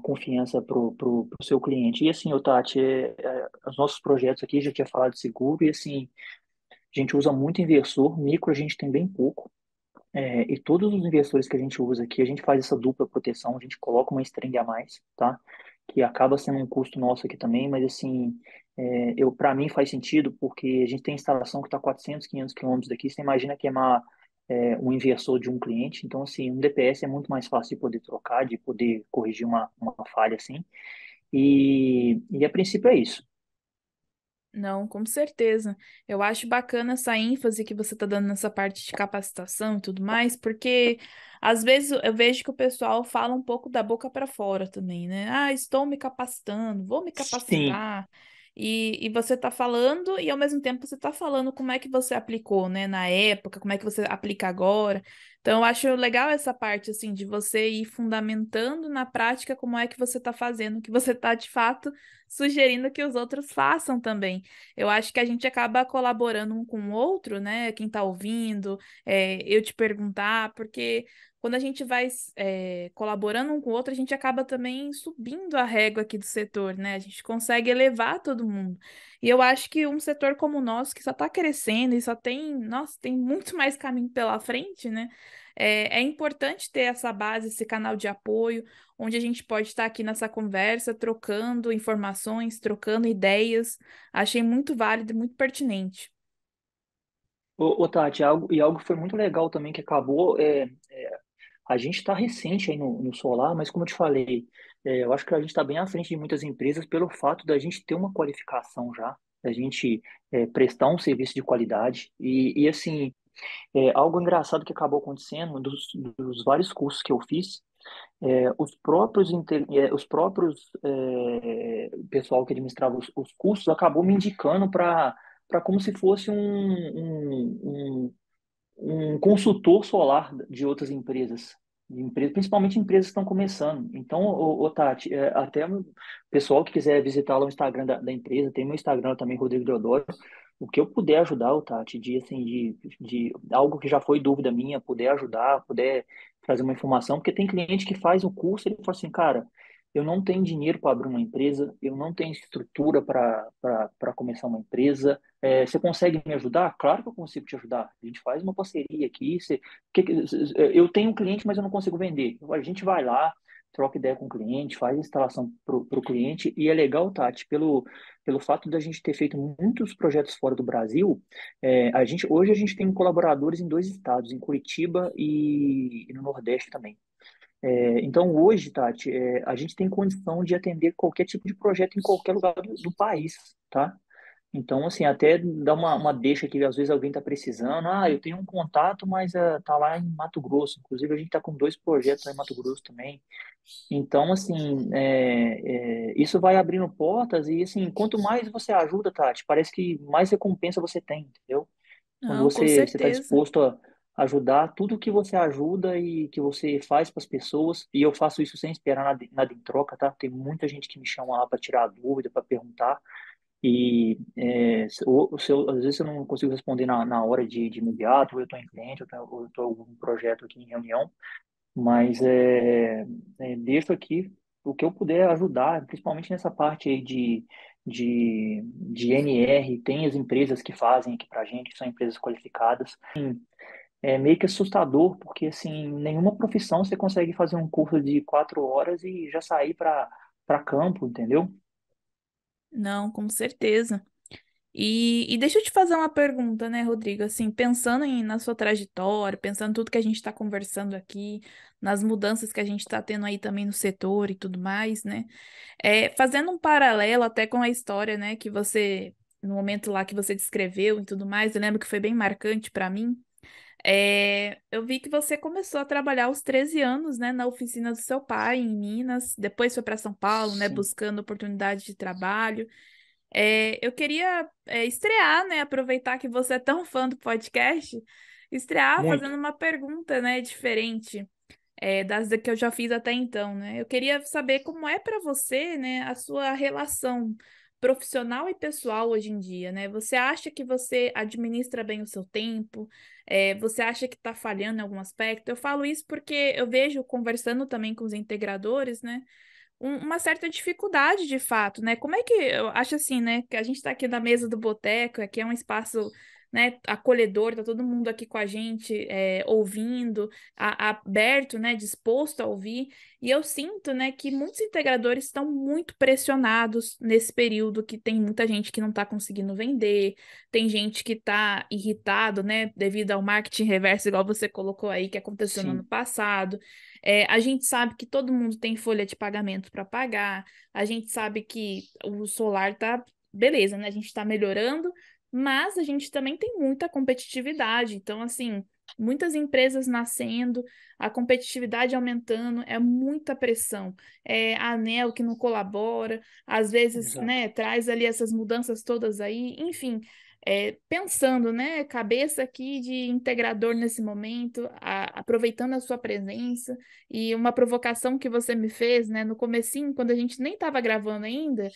confiança pro seu cliente. E assim, ô Tati, os nossos projetos aqui, já tinha falado de seguro, e assim, a gente usa muito inversor, micro a gente tem bem pouco. E todos os inversores que a gente usa aqui, a gente faz essa dupla proteção, a gente coloca uma string a mais, tá? Que acaba sendo um custo nosso aqui também, mas assim, para mim faz sentido porque a gente tem instalação que está 400, 500 quilômetros daqui, você imagina queimar um inversor de um cliente, então assim, um DPS é muito mais fácil de poder trocar, de poder corrigir uma falha assim, e a princípio é isso. Não, com certeza. Eu acho bacana essa ênfase que você está dando nessa parte de capacitação e tudo mais, porque às vezes eu vejo que o pessoal fala um pouco da boca para fora também, né? Ah, estou me capacitando, vou me Sim. capacitar. E você está falando, e ao mesmo tempo você está falando como é que você aplicou, né, na época, como é que você aplica agora. Então, eu acho legal essa parte, assim, de você ir fundamentando na prática como é que você está fazendo, que você está, de fato, sugerindo que os outros façam também. Eu acho que a gente acaba colaborando um com o outro, né? Quem está ouvindo, eu te perguntar, porque quando a gente vai colaborando um com o outro, a gente acaba também subindo a régua aqui do setor, né? A gente consegue elevar todo mundo. E eu acho que um setor como o nosso, que só está crescendo e só tem, nossa, tem muito mais caminho pela frente, né? É importante ter essa base, esse canal de apoio onde a gente pode estar aqui nessa conversa, trocando informações, trocando ideias. Achei muito válido e muito pertinente. Tati, algo que foi muito legal também que acabou, a gente está recente aí no solar, mas como eu te falei, eu acho que a gente está bem à frente de muitas empresas pelo fato da gente ter uma qualificação já, da gente prestar um serviço de qualidade. E assim, algo engraçado que acabou acontecendo dos vários cursos que eu fiz, os próprios pessoal que administrava os cursos acabou me indicando para como se fosse um consultor solar de outras empresas, principalmente empresas que estão começando. Então, Tati, até o pessoal que quiser visitar lá o Instagram da empresa, tem meu Instagram também, Rodrigo Deodoro. O que eu puder ajudar, Tati, de algo que já foi dúvida minha, puder ajudar, puder trazer uma informação, porque tem cliente que faz o curso e ele fala assim, cara, eu não tenho dinheiro para abrir uma empresa, eu não tenho estrutura para começar uma empresa, você consegue me ajudar? Claro que eu consigo te ajudar. A gente faz uma parceria aqui. Eu tenho um cliente, mas eu não consigo vender. A gente vai lá, troca ideia com o cliente, faz a instalação para o cliente. E é legal, Tati, pelo fato da gente ter feito muitos projetos fora do Brasil, hoje a gente tem colaboradores em 2 estados, em Curitiba e no Nordeste também. Então, hoje, Tati, a gente tem condição de atender qualquer tipo de projeto em qualquer lugar do país, tá? Então, assim, até dá uma deixa que às vezes alguém está precisando. Ah, eu tenho um contato, mas tá lá em Mato Grosso. Inclusive, a gente está com 2 projetos lá em Mato Grosso também. Então, assim, isso vai abrindo portas e, assim, quanto mais você ajuda, Tati, parece que mais recompensa você tem, entendeu? Quando Não, com você está certeza. disposto a ajudar, tudo que você ajuda e que você faz para as pessoas, e eu faço isso sem esperar nada em troca, tá? Tem muita gente que me chama lá para tirar dúvida, para perguntar. E às vezes eu não consigo responder na hora de imediato, ou eu estou em cliente, ou eu estou em algum projeto aqui em reunião, mas deixo aqui o que eu puder ajudar, principalmente nessa parte aí de NR, tem as empresas que fazem aqui para a gente, que são empresas qualificadas. É meio que assustador, porque assim, nenhuma profissão você consegue fazer um curso de 4 horas e já sair para campo, entendeu? Não, com certeza. E deixa eu te fazer uma pergunta, né, Rodrigo? Assim, pensando na sua trajetória, pensando em tudo que a gente está conversando aqui, nas mudanças que a gente está tendo aí também no setor e tudo mais, né? Fazendo um paralelo até com a história, né, que você, no momento lá que você descreveu e tudo mais, eu lembro que foi bem marcante para mim. Eu vi que você começou a trabalhar aos 13 anos, né, na oficina do seu pai, em Minas, depois foi para São Paulo, né, Sim. buscando oportunidade de trabalho. Eu queria estrear, né? Aproveitar que você é tão fã do podcast. estrear Muito. fazendo uma pergunta, né, diferente das que eu já fiz até então, né? Eu queria saber como é para você, né, a sua relação profissional e pessoal hoje em dia, né? Você acha que você administra bem o seu tempo? Você acha que está falhando em algum aspecto? Eu falo isso porque eu vejo conversando também com os integradores, né? Uma certa dificuldade de fato, né? Como é que eu acho assim, né? Que a gente está aqui na mesa do boteco, aqui é um espaço, né, acolhedor, tá todo mundo aqui com a gente, ouvindo, aberto, né, disposto a ouvir. E eu sinto, né, que muitos integradores estão muito pressionados nesse período, que tem muita gente que não está conseguindo vender, tem gente que está irritado, né, devido ao marketing reverso, igual você colocou aí, que aconteceu no ano Sim, passado. A gente sabe que todo mundo tem folha de pagamento para pagar, a gente sabe que o solar tá beleza, né? A gente está melhorando, mas a gente também tem muita competitividade. Então, assim, muitas empresas nascendo, a competitividade aumentando, é muita pressão. A ANEEL que não colabora, às vezes, exato. né, traz ali essas mudanças todas aí, enfim. Pensando, né, cabeça aqui de integrador nesse momento, aproveitando a sua presença, e uma provocação que você me fez, né, no comecinho, quando a gente nem estava gravando ainda,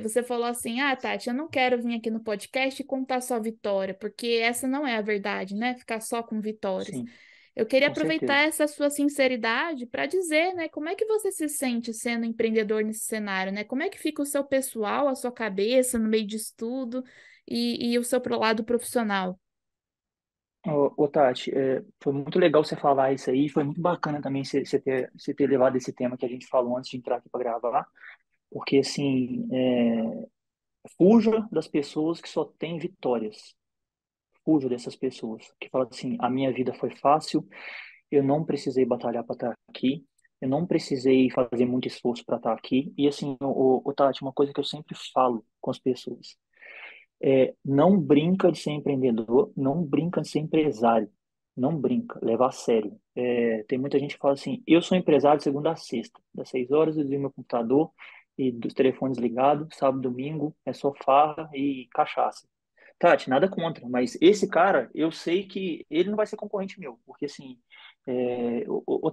você falou assim, ah, Tati, eu não quero vir aqui no podcast e contar só vitória, porque essa não é a verdade, né, ficar só com vitórias. Sim, Eu queria com aproveitar certeza. essa sua sinceridade para dizer, né, como é que você se sente sendo empreendedor nesse cenário, né? Como é que fica o seu pessoal, a sua cabeça no meio disso tudo e o seu lado profissional? Ô, Tati, foi muito legal você falar isso aí, foi muito bacana também você ter levado esse tema que a gente falou antes de entrar aqui para gravar, porque assim, fuja das pessoas que só têm vitórias, fuja dessas pessoas que falam assim, a minha vida foi fácil, eu não precisei batalhar para estar aqui, eu não precisei fazer muito esforço para estar aqui, e assim, o Tati, uma coisa que eu sempre falo com as pessoas, não brinca de ser empreendedor, não brinca de ser empresário. Não brinca, leva a sério. Tem muita gente que fala assim: eu sou empresário de segunda a sexta, das 6 horas eu desligo meu computador e dos telefones ligados, sábado, domingo é só farra e cachaça. Tati, nada contra, mas esse cara, eu sei que ele não vai ser concorrente meu, porque assim,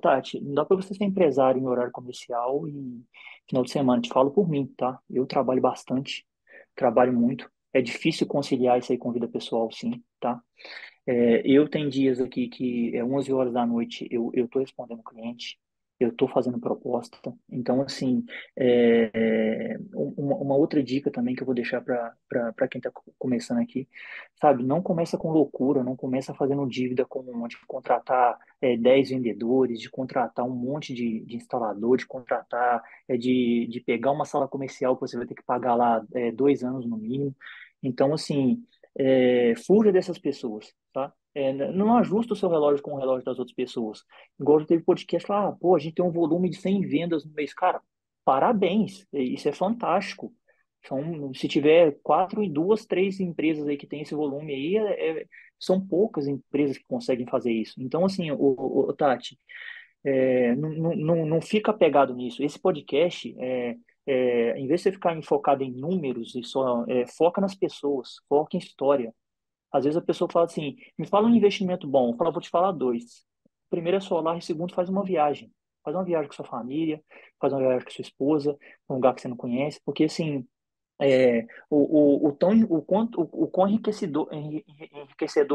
Tati, não dá para você ser empresário em horário comercial e final de semana. Te falo por mim, tá? Eu trabalho bastante, trabalho muito. É difícil conciliar isso aí com vida pessoal, sim, tá? Eu tenho dias aqui que 11 horas da noite eu tô respondendo cliente, eu tô fazendo proposta. Então, assim, uma outra dica também que eu vou deixar para quem está começando aqui, sabe? Não começa com loucura, não começa fazendo dívida de contratar 10 vendedores, de contratar um monte de instalador, de contratar, de pegar uma sala comercial que você vai ter que pagar lá 2 anos no mínimo. Então, assim, fuja dessas pessoas, tá? Não ajusta o seu relógio com o relógio das outras pessoas. Igual já teve podcast lá, pô, a gente tem um volume de 100 vendas no mês. Cara, parabéns, isso é fantástico. Se tiver quatro e duas, três empresas aí que tem esse volume aí, são poucas empresas que conseguem fazer isso. Então, assim, o Tati, não fica pegado nisso. Esse podcast, em vez de você ficar enfocado em números e só foca nas pessoas, foca em história. Às vezes a pessoa fala assim, me fala um investimento bom. Eu falo, vou te falar dois. O primeiro é solar e o segundo faz uma viagem. Faz uma viagem com sua família, faz uma viagem com sua esposa, um lugar que você não conhece, porque assim, o quão enriquecedor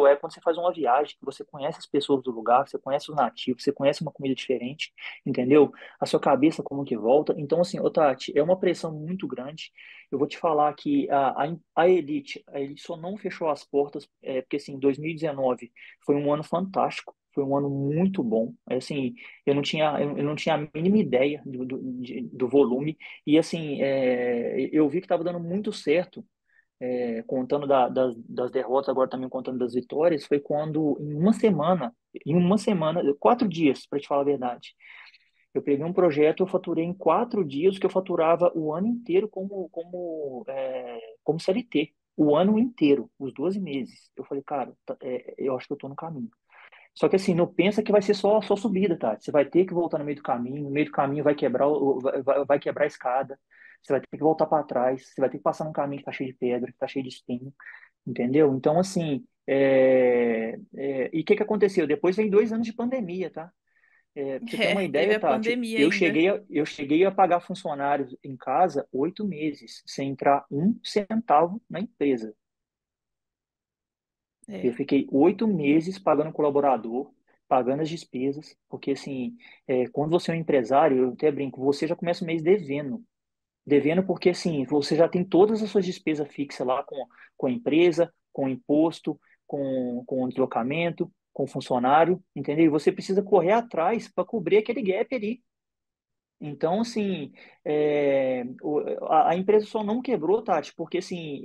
é quando você faz uma viagem, que você conhece as pessoas do lugar, você conhece os nativos, você conhece uma comida diferente, entendeu? A sua cabeça como que volta. Então, assim, ô Tati, é uma pressão muito grande. Eu vou te falar que a Elite só não fechou as portas, porque, assim, 2019 foi um ano fantástico. Foi um ano muito bom. Assim, eu não tinha a mínima ideia do volume e assim, eu vi que estava dando muito certo, contando das derrotas, agora também contando das vitórias, foi quando em uma semana, 4 dias, para te falar a verdade, eu peguei um projeto, eu faturei em 4 dias o que eu faturava o ano inteiro como CLT. O ano inteiro, os 12 meses. Eu falei, cara, eu acho que eu estou no caminho. Só que assim, não pensa que vai ser só subida, tá? Você vai ter que voltar no meio do caminho, no meio do caminho vai quebrar, vai quebrar a escada, você vai ter que voltar para trás, você vai ter que passar num caminho que tá cheio de pedra, que tá cheio de espinho, entendeu? Então, assim, E o que que aconteceu? Depois vem 2 anos de pandemia, tá? Pra você ter uma Teve ideia, a Tati, pandemia ainda. eu cheguei a pagar funcionários em casa 8 meses, sem entrar um centavo na empresa. Eu É. fiquei 8 meses pagando colaborador, pagando as despesas, porque assim, quando você é um empresário, eu até brinco, você já começa o mês devendo. Devendo porque, assim, você já tem todas as suas despesas fixas lá com a empresa, com o imposto, com o deslocamento, com o funcionário, entendeu? E você precisa correr atrás para cobrir aquele gap ali. Então, assim, a empresa só não quebrou, Tati, porque, assim,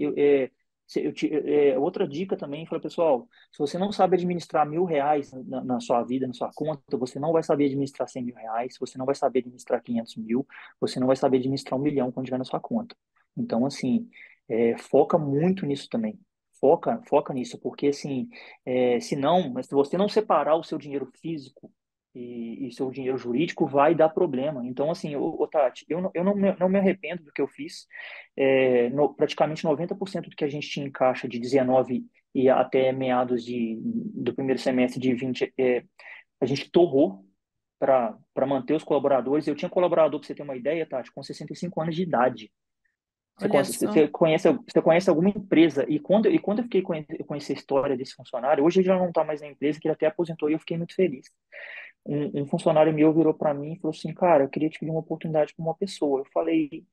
outra dica também, falei, pessoal, se você não sabe administrar R$ 1.000 na sua vida, na sua conta, você não vai saber administrar R$ 100.000, você não vai saber administrar 500 mil, você não vai saber administrar 1 milhão quando tiver na sua conta. Então, assim, foca muito nisso também. Foca nisso, porque, assim, se não, mas se você não separar o seu dinheiro físico e seu dinheiro jurídico vai dar problema. Então, assim, Tati, eu não me arrependo do que eu fiz. Praticamente 90% do que a gente tinha em caixa de 19 e até meados do primeiro semestre de 20, a gente torrou para manter os colaboradores. Eu tinha colaborador, para você ter uma ideia, Tati, com 65 anos de idade. Olha só. Você conhece alguma empresa? E quando eu fiquei com essa história desse funcionário, hoje ele já não está mais na empresa, que ele até aposentou e eu fiquei muito feliz. Um funcionário meu virou para mim e falou assim, cara, eu queria te pedir uma oportunidade com uma pessoa. Eu falei,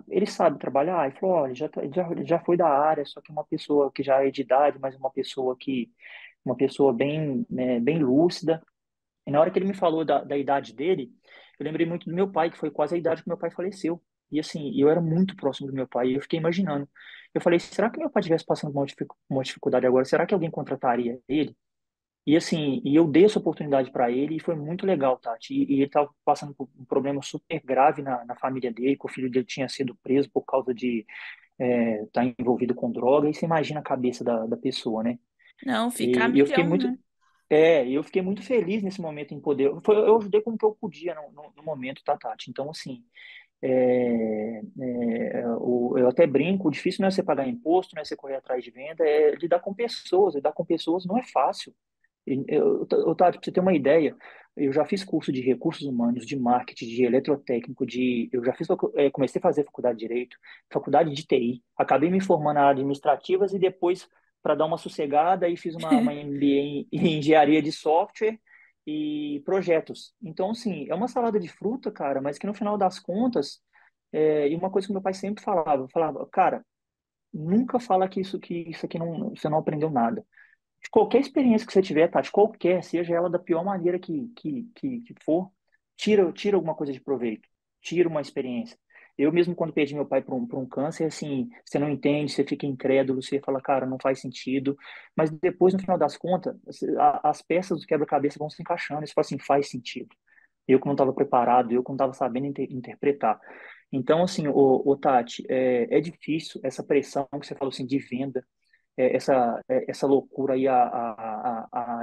ele sabe trabalhar? Ele falou, olha, já foi da área, só que uma pessoa que já é de idade, mas uma pessoa bem, né, bem lúcida. E na hora que ele me falou da idade dele, eu lembrei muito do meu pai, que foi quase a idade que meu pai faleceu. E assim, eu era muito próximo do meu pai, e eu fiquei imaginando. Eu falei, será que meu pai estivesse passando por uma dificuldade agora? Será que alguém contrataria ele? E assim, eu dei essa oportunidade para ele e foi muito legal, Tati. E ele estava passando por um problema super grave na família dele, que o filho dele tinha sido preso por causa de estar envolvido com droga. E você imagina a cabeça da pessoa, né? Não, fica a E eu fiquei milhão, muito, né? eu fiquei muito feliz nesse momento em poder. Eu ajudei como que eu podia no momento, tá, Tati? Então, assim, eu até brinco, o difícil não é você pagar imposto, não é você correr atrás de venda, é lidar com pessoas. Lidar com pessoas não é fácil. Tati, para você ter uma ideia, eu já fiz curso de recursos humanos, de marketing, de eletrotécnico, eu já comecei a fazer faculdade de Direito, faculdade de TI, acabei me formando na área administrativas e depois, para dar uma sossegada, aí fiz uma MBA em engenharia de software e projetos. Então, assim, é uma salada de fruta, cara, mas que no final das contas, e uma coisa que meu pai sempre falava, cara, nunca fala que isso aqui não, você não aprendeu nada de qualquer experiência que você tiver, Tati, qualquer, seja ela da pior maneira que for, tira alguma coisa de proveito, tira uma experiência. Eu mesmo, quando perdi meu pai por um câncer, assim, você não entende, você fica incrédulo, você fala, cara, não faz sentido. Mas depois, no final das contas, as peças do quebra-cabeça vão se encaixando, e você fala assim, faz sentido. Eu que não estava preparado, eu que não estava sabendo interpretar. Então, assim, Tati, é difícil essa pressão que você falou assim de venda, essa loucura aí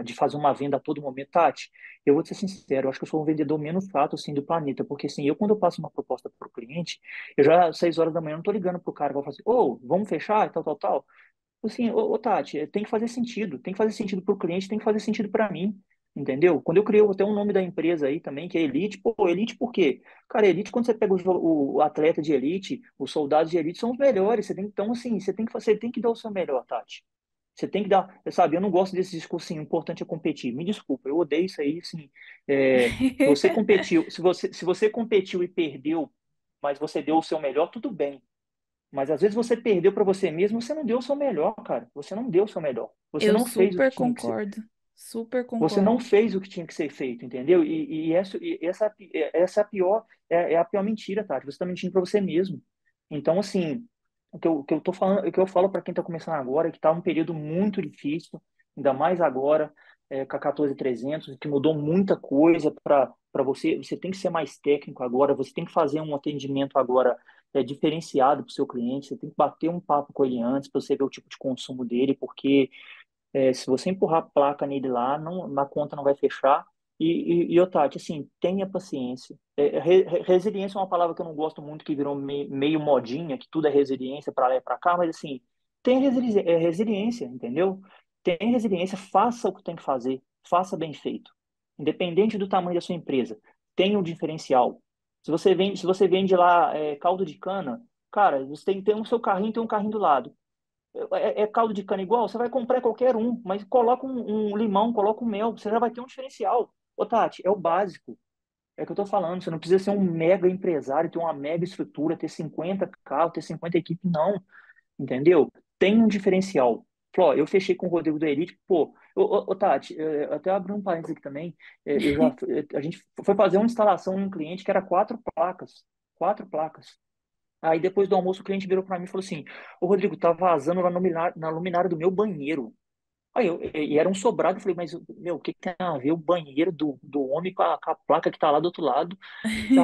de fazer uma venda a todo momento. Tati, eu vou te ser sincero, eu acho que eu sou um vendedor menos chato assim, do planeta, porque assim, quando eu passo uma proposta para o cliente, eu já às 6 horas da manhã não estou ligando para o cara e vou fazer, ô, vamos fechar, tal, tal, tal. Assim, Tati, tem que fazer sentido. Tem que fazer sentido para o cliente, tem que fazer sentido para mim. Entendeu? Quando eu criei até um nome da empresa aí também, que é Elite, pô, Elite por quê? Cara, Elite, quando você pega o atleta de Elite, os soldados de Elite são os melhores. Então, assim, você tem que dar o seu melhor, Tati. Você tem que dar, sabe, eu não gosto desse discurso assim, o importante é competir. Me desculpa, eu odeio isso aí, assim. Você competiu, se você competiu e perdeu, mas você deu o seu melhor, tudo bem. Mas às vezes você perdeu para você mesmo, você não deu o seu melhor, cara. Você não deu o seu melhor. Você Eu não fez o que super tinha que ser. concordo. Super Você não concordo. fez o que tinha que ser feito, entendeu? Essa é a pior mentira, tá? Você está mentindo para você mesmo. Então, assim, o que eu tô falando, o que eu falo para quem está começando agora é que está um período muito difícil, ainda mais agora, com a 14300, que mudou muita coisa para você. Você tem que ser mais técnico agora, você tem que fazer um atendimento agora diferenciado para o seu cliente, você tem que bater um papo com ele antes para você ver o tipo de consumo dele, porque se você empurrar a placa nele lá, não, na conta não vai fechar. Tati, assim, tenha paciência. Resiliência é uma palavra que eu não gosto muito, que virou meio modinha, que tudo é resiliência para lá e para cá, mas assim, tem resiliência, entendeu? Tem resiliência, faça o que tem que fazer, faça bem feito. Independente do tamanho da sua empresa, tem um diferencial. Se você vende lá caldo de cana, cara, você tem um seu carrinho, tem um carrinho do lado. É caldo de cana igual? Você vai comprar qualquer um, mas coloca um limão, coloca um mel, você já vai ter um diferencial. Ô, Tati, é o básico. É o que eu tô falando. Você não precisa ser um mega empresário, ter uma mega estrutura, ter 50 carros, ter 50 equipes, não. Entendeu? Tem um diferencial. Falou, ó, eu fechei com o Rodrigo do Elite, pô, ô, Tati, até abri um parênteses aqui também, a gente foi fazer uma instalação em um cliente que era quatro placas. Aí depois do almoço o cliente virou para mim e falou assim, ô Rodrigo, tá vazando lá na luminária do meu banheiro. E era um sobrado, eu falei, mas, meu, o que que tem a ver o banheiro do homem com a placa que tá lá do outro lado?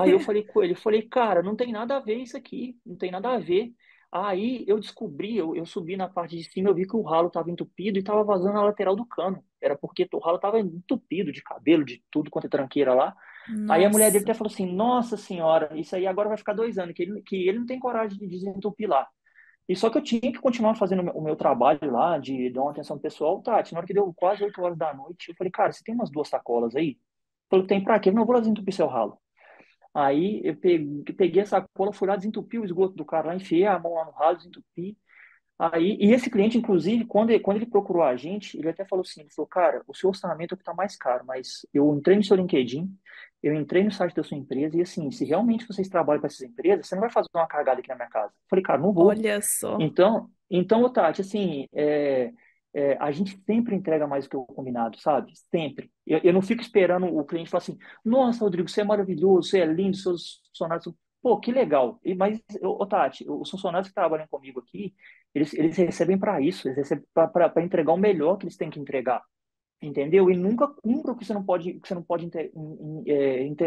Aí eu falei com ele, cara, não tem nada a ver isso aqui, não tem nada a ver. Aí eu descobri, eu subi na parte de cima, eu vi que o ralo estava entupido e estava vazando na lateral do cano. Era porque o ralo estava entupido de cabelo, de tudo quanto é tranqueira lá. Aí a mulher dele Nossa, até falou assim, nossa senhora, isso aí agora vai ficar 2 anos, que ele não tem coragem de desentupir lá. E só que eu tinha que continuar fazendo o meu trabalho lá, de dar uma atenção pessoal. Tati, na hora que deu quase 8 horas da noite, eu falei, cara, você tem umas 2 sacolas aí? Falei, tem pra quê? Eu não vou lá desentupir seu ralo. Aí eu peguei a sacola, fui lá, desentupi o esgoto do cara lá, enfiei a mão lá no ralo, desentupi. Aí, e esse cliente, inclusive, quando ele procurou a gente, ele até falou assim, ele falou, cara, o seu orçamento é o que está mais caro, mas eu entrei no seu LinkedIn, eu entrei no site da sua empresa, e assim, se realmente vocês trabalham para essas empresas, você não vai fazer uma cagada aqui na minha casa. Eu falei, cara, não vou. olha só. Então, Tati, assim, a gente sempre entrega mais do que o combinado, sabe? Sempre. Eu não fico esperando o cliente falar assim, nossa, Rodrigo, você é maravilhoso, você é lindo, seus funcionários são... Pô, que legal. Mas, Tati, os funcionários que trabalham comigo aqui, eles recebem para isso, eles recebem para entregar o melhor que eles têm que entregar. Entendeu? E nunca cumpra o que você não pode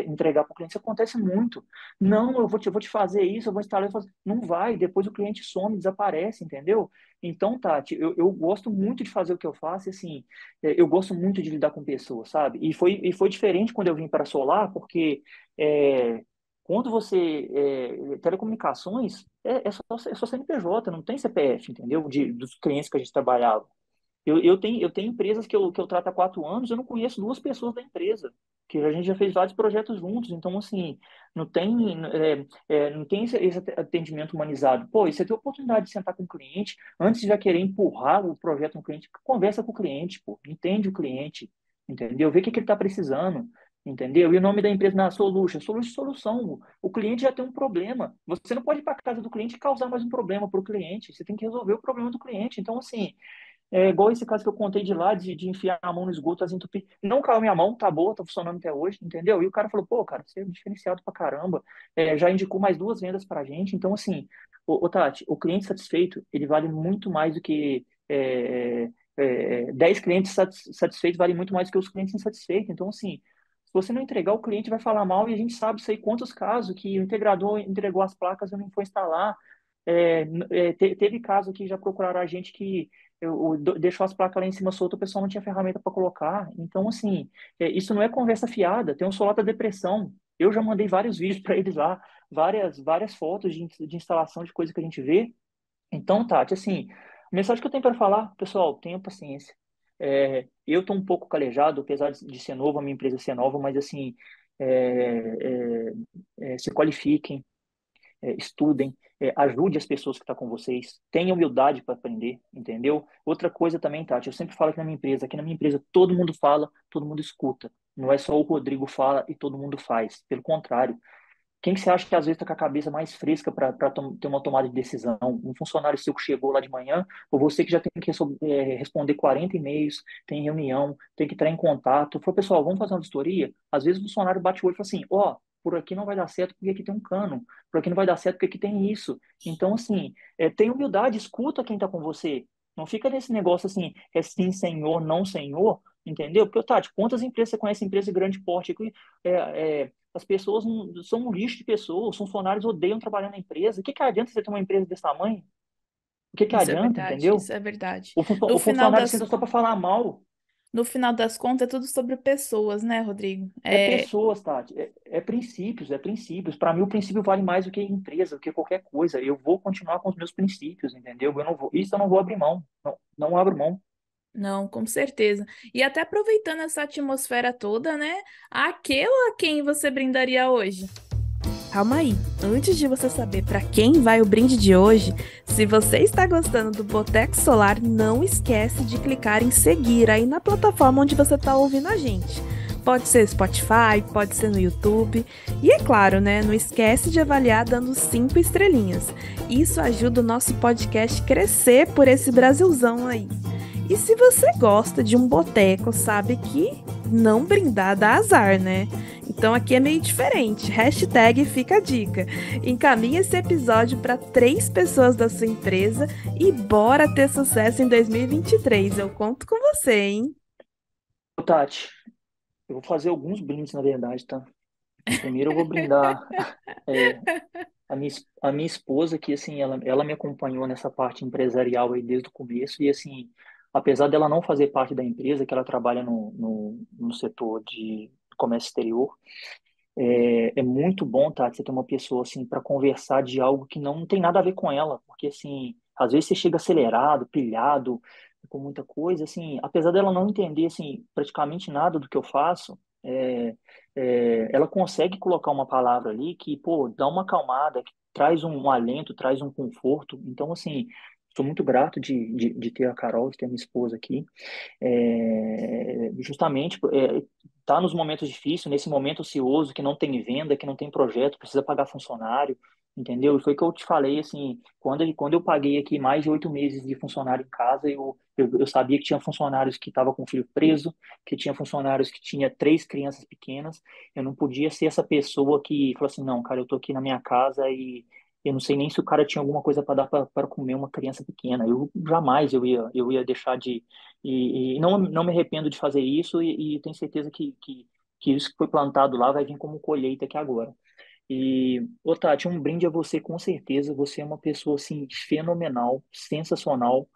entregar para o cliente. Isso acontece muito. Não, eu vou te fazer isso, eu vou instalar. Não vai, depois o cliente some, desaparece, entendeu? Então, Tati, eu gosto muito de fazer o que eu faço, e, assim, eu gosto muito de lidar com pessoas, sabe? E foi diferente quando eu vim para a Solar, porque é, quando telecomunicações, é só CNPJ, não tem CPF, entendeu? Dos clientes que a gente trabalhava. Eu tenho empresas que eu trato há 4 anos, eu não conheço duas pessoas da empresa, que a gente já fez vários projetos juntos, então, assim, não tem esse atendimento humanizado. Pô, e você tem a oportunidade de sentar com o cliente, antes de já querer empurrar o projeto no cliente, conversa com o cliente, pô, entende o cliente, entendeu? Vê o que ele está precisando, entendeu? E o nome da empresa na Solution, solução. O cliente já tem um problema. Você não pode ir para casa do cliente e causar mais um problema para o cliente, você tem que resolver o problema do cliente. Então, assim, igual esse caso que eu contei de lá, de enfiar a mão no esgoto, desentupir. Não caiu minha mão, tá boa, tá funcionando até hoje, entendeu? E o cara falou, pô, cara, você é diferenciado pra caramba. Já indicou mais 2 vendas pra gente. Então, assim, Tati, o cliente satisfeito, ele vale muito mais do que 10 clientes satisfeitos, vale muito mais do que os clientes insatisfeitos. Então, assim, se você não entregar, o cliente vai falar mal e a gente sabe, sei quantos casos que o integrador entregou as placas e não foi instalar. Teve caso que já procuraram a gente que deixou as placas lá em cima solta, o pessoal não tinha ferramenta para colocar. Então, assim, isso não é conversa fiada. Tem um solar da depressão. Eu já mandei vários vídeos para eles lá, várias fotos de instalação de coisa que a gente vê. Então, Tati, assim, a mensagem que eu tenho para falar, pessoal, tenham paciência. Eu estou um pouco calejado, apesar de ser novo, a minha empresa ser nova, mas, assim, se qualifiquem, estudem, ajude as pessoas que estão com vocês, tenham humildade para aprender, entendeu? Outra coisa também, Tati, eu sempre falo aqui na minha empresa todo mundo fala, todo mundo escuta. Não é só o Rodrigo fala e todo mundo faz. Pelo contrário, quem que você acha que às vezes está com a cabeça mais fresca para ter uma tomada de decisão? Um funcionário seu que chegou lá de manhã, ou você que já tem que responder 40 e-mails, tem reunião, tem que entrar em contato. Falou, pessoal, vamos fazer uma vistoria? Às vezes o funcionário bate o olho e fala assim, ó, por aqui não vai dar certo porque aqui tem um cano, por aqui não vai dar certo porque aqui tem isso. Então, assim, tem humildade, escuta quem está com você. Não fica nesse negócio assim, é sim, senhor, não, senhor, entendeu? Porque, Tati, quantas empresas você conhece, empresa de grande porte aqui, as pessoas são um lixo de pessoas, os funcionários odeiam trabalhar na empresa. O que que adianta você ter uma empresa desse tamanho? O que que Isso é adianta, verdade, entendeu? isso é verdade. O No final funcionário das, senta só para falar mal. no final das contas, é tudo sobre pessoas, né, Rodrigo? É pessoas, Tati. É princípios, é princípios. Para mim, o princípio vale mais do que empresa, do que qualquer coisa. Eu vou continuar com os meus princípios, entendeu? Eu não vou, isso eu não vou abrir mão. Não, não abro mão. Não, com certeza. E até aproveitando essa atmosfera toda, né? Aquela a quem você brindaria hoje? Calma aí, antes de você saber para quem vai o brinde de hoje, se você está gostando do Boteco Solar, não esquece de clicar em seguir aí na plataforma onde você está ouvindo a gente. Pode ser Spotify, pode ser no YouTube. E é claro, né? Não esquece de avaliar dando 5 estrelinhas. Isso ajuda o nosso podcast a crescer por esse Brasilzão aí. E se você gosta de um boteco, sabe que não brindar dá azar, né? Então aqui é meio diferente. Hashtag fica a dica. Encaminhe esse episódio para 3 pessoas da sua empresa e bora ter sucesso em 2023. Eu conto com você, hein? Ô, Tati, eu vou fazer alguns brindes, na verdade, tá? Primeiro eu vou brindar é, a minha esposa, que assim, ela me acompanhou nessa parte empresarial aí desde o começo, e assim, apesar dela não fazer parte da empresa, que ela trabalha no setor de comércio exterior, é muito bom, tá, você ter uma pessoa assim para conversar de algo que não tem nada a ver com ela, porque assim, às vezes você chega acelerado, pilhado, com muita coisa, assim, apesar dela não entender assim praticamente nada do que eu faço, ela consegue colocar uma palavra ali que, pô, dá uma acalmada, que traz um alento, traz um conforto. Então, assim, sou muito grato de ter a Carol, de ter a minha esposa aqui. Justamente tá nos momentos difíceis, nesse momento ocioso, que não tem venda, que não tem projeto, precisa pagar funcionário, entendeu? E foi que eu te falei, assim, quando eu paguei aqui mais de 8 meses de funcionário em casa, eu sabia que tinha funcionários que estavam com o filho preso, que tinha funcionários que tinha 3 crianças pequenas, eu não podia ser essa pessoa que falou assim, não, cara, eu tô aqui na minha casa e eu não sei nem se o cara tinha alguma coisa para dar para comer uma criança pequena. Eu jamais eu ia deixar de e não me arrependo de fazer isso e tenho certeza que isso que foi plantado lá vai vir como colheita aqui agora. E, ô Tati, um brinde a você com certeza. Você é uma pessoa assim fenomenal, sensacional.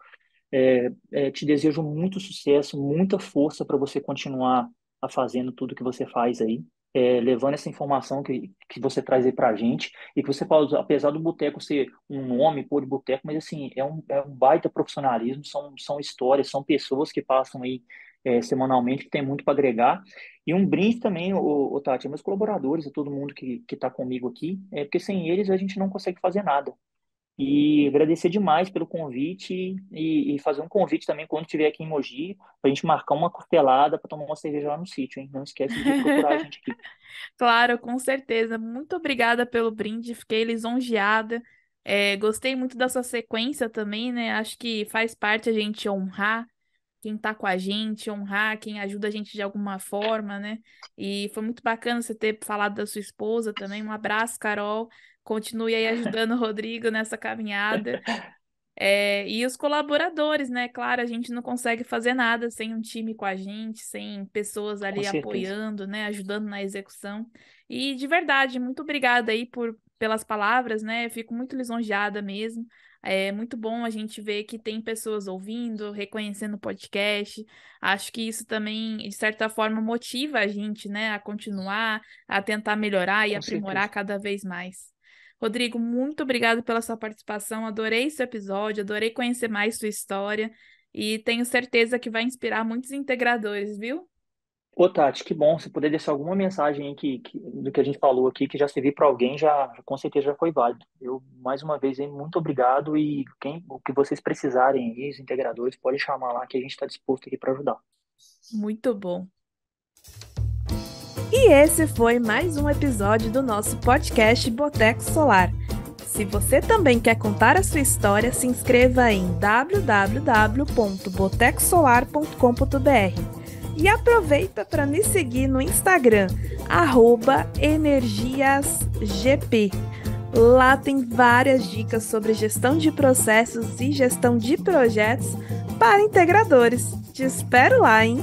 Te desejo muito sucesso, muita força para você continuar a fazendo tudo que você faz aí, levando essa informação que você traz aí para a gente e que você fala, apesar do boteco ser um nome, pô, de boteco, mas assim, é um baita profissionalismo, são histórias, são pessoas que passam aí semanalmente, que tem muito para agregar. E um brinde também, o Tati, meus colaboradores, a todo mundo que está comigo aqui, porque sem eles a gente não consegue fazer nada. E agradecer demais pelo convite e fazer um convite também quando estiver aqui em Mogi, para a gente marcar uma costelada para tomar uma cerveja lá no sítio, hein? Não esquece de procurar a gente aqui. Claro, com certeza. Muito obrigada pelo brinde, fiquei lisonjeada. Gostei muito dessa sequência também, né? Acho que faz parte a gente honrar quem tá com a gente, honrar quem ajuda a gente de alguma forma, né? E foi muito bacana você ter falado da sua esposa também. Um abraço, Carol. Continue aí ajudando o Rodrigo nessa caminhada. E os colaboradores, né? Claro, a gente não consegue fazer nada sem um time com a gente, sem pessoas Com ali certeza. apoiando, né? Ajudando na execução. E de verdade, muito obrigada aí pelas palavras, né? Fico muito lisonjeada mesmo. É muito bom a gente ver que tem pessoas ouvindo, reconhecendo o podcast. Acho que isso também, de certa forma, motiva a gente, né? A continuar, a tentar melhorar e Com aprimorar certeza. cada vez mais. Rodrigo, muito obrigado pela sua participação. Adorei seu episódio, adorei conhecer mais sua história e tenho certeza que vai inspirar muitos integradores, viu? Ô, Tati, que bom. Se puder deixar alguma mensagem aí do que a gente falou aqui, que já servir para alguém, já com certeza já foi válido. Eu, mais uma vez, hein, muito obrigado e o que vocês precisarem aí, os integradores, pode chamar lá que a gente está disposto aqui para ajudar. Muito bom. E esse foi mais um episódio do nosso podcast Boteco Solar. Se você também quer contar a sua história, se inscreva em www.botecosolar.com.br e aproveita para me seguir no Instagram, @energiasgp. Lá tem várias dicas sobre gestão de processos e gestão de projetos para integradores. Te espero lá, hein?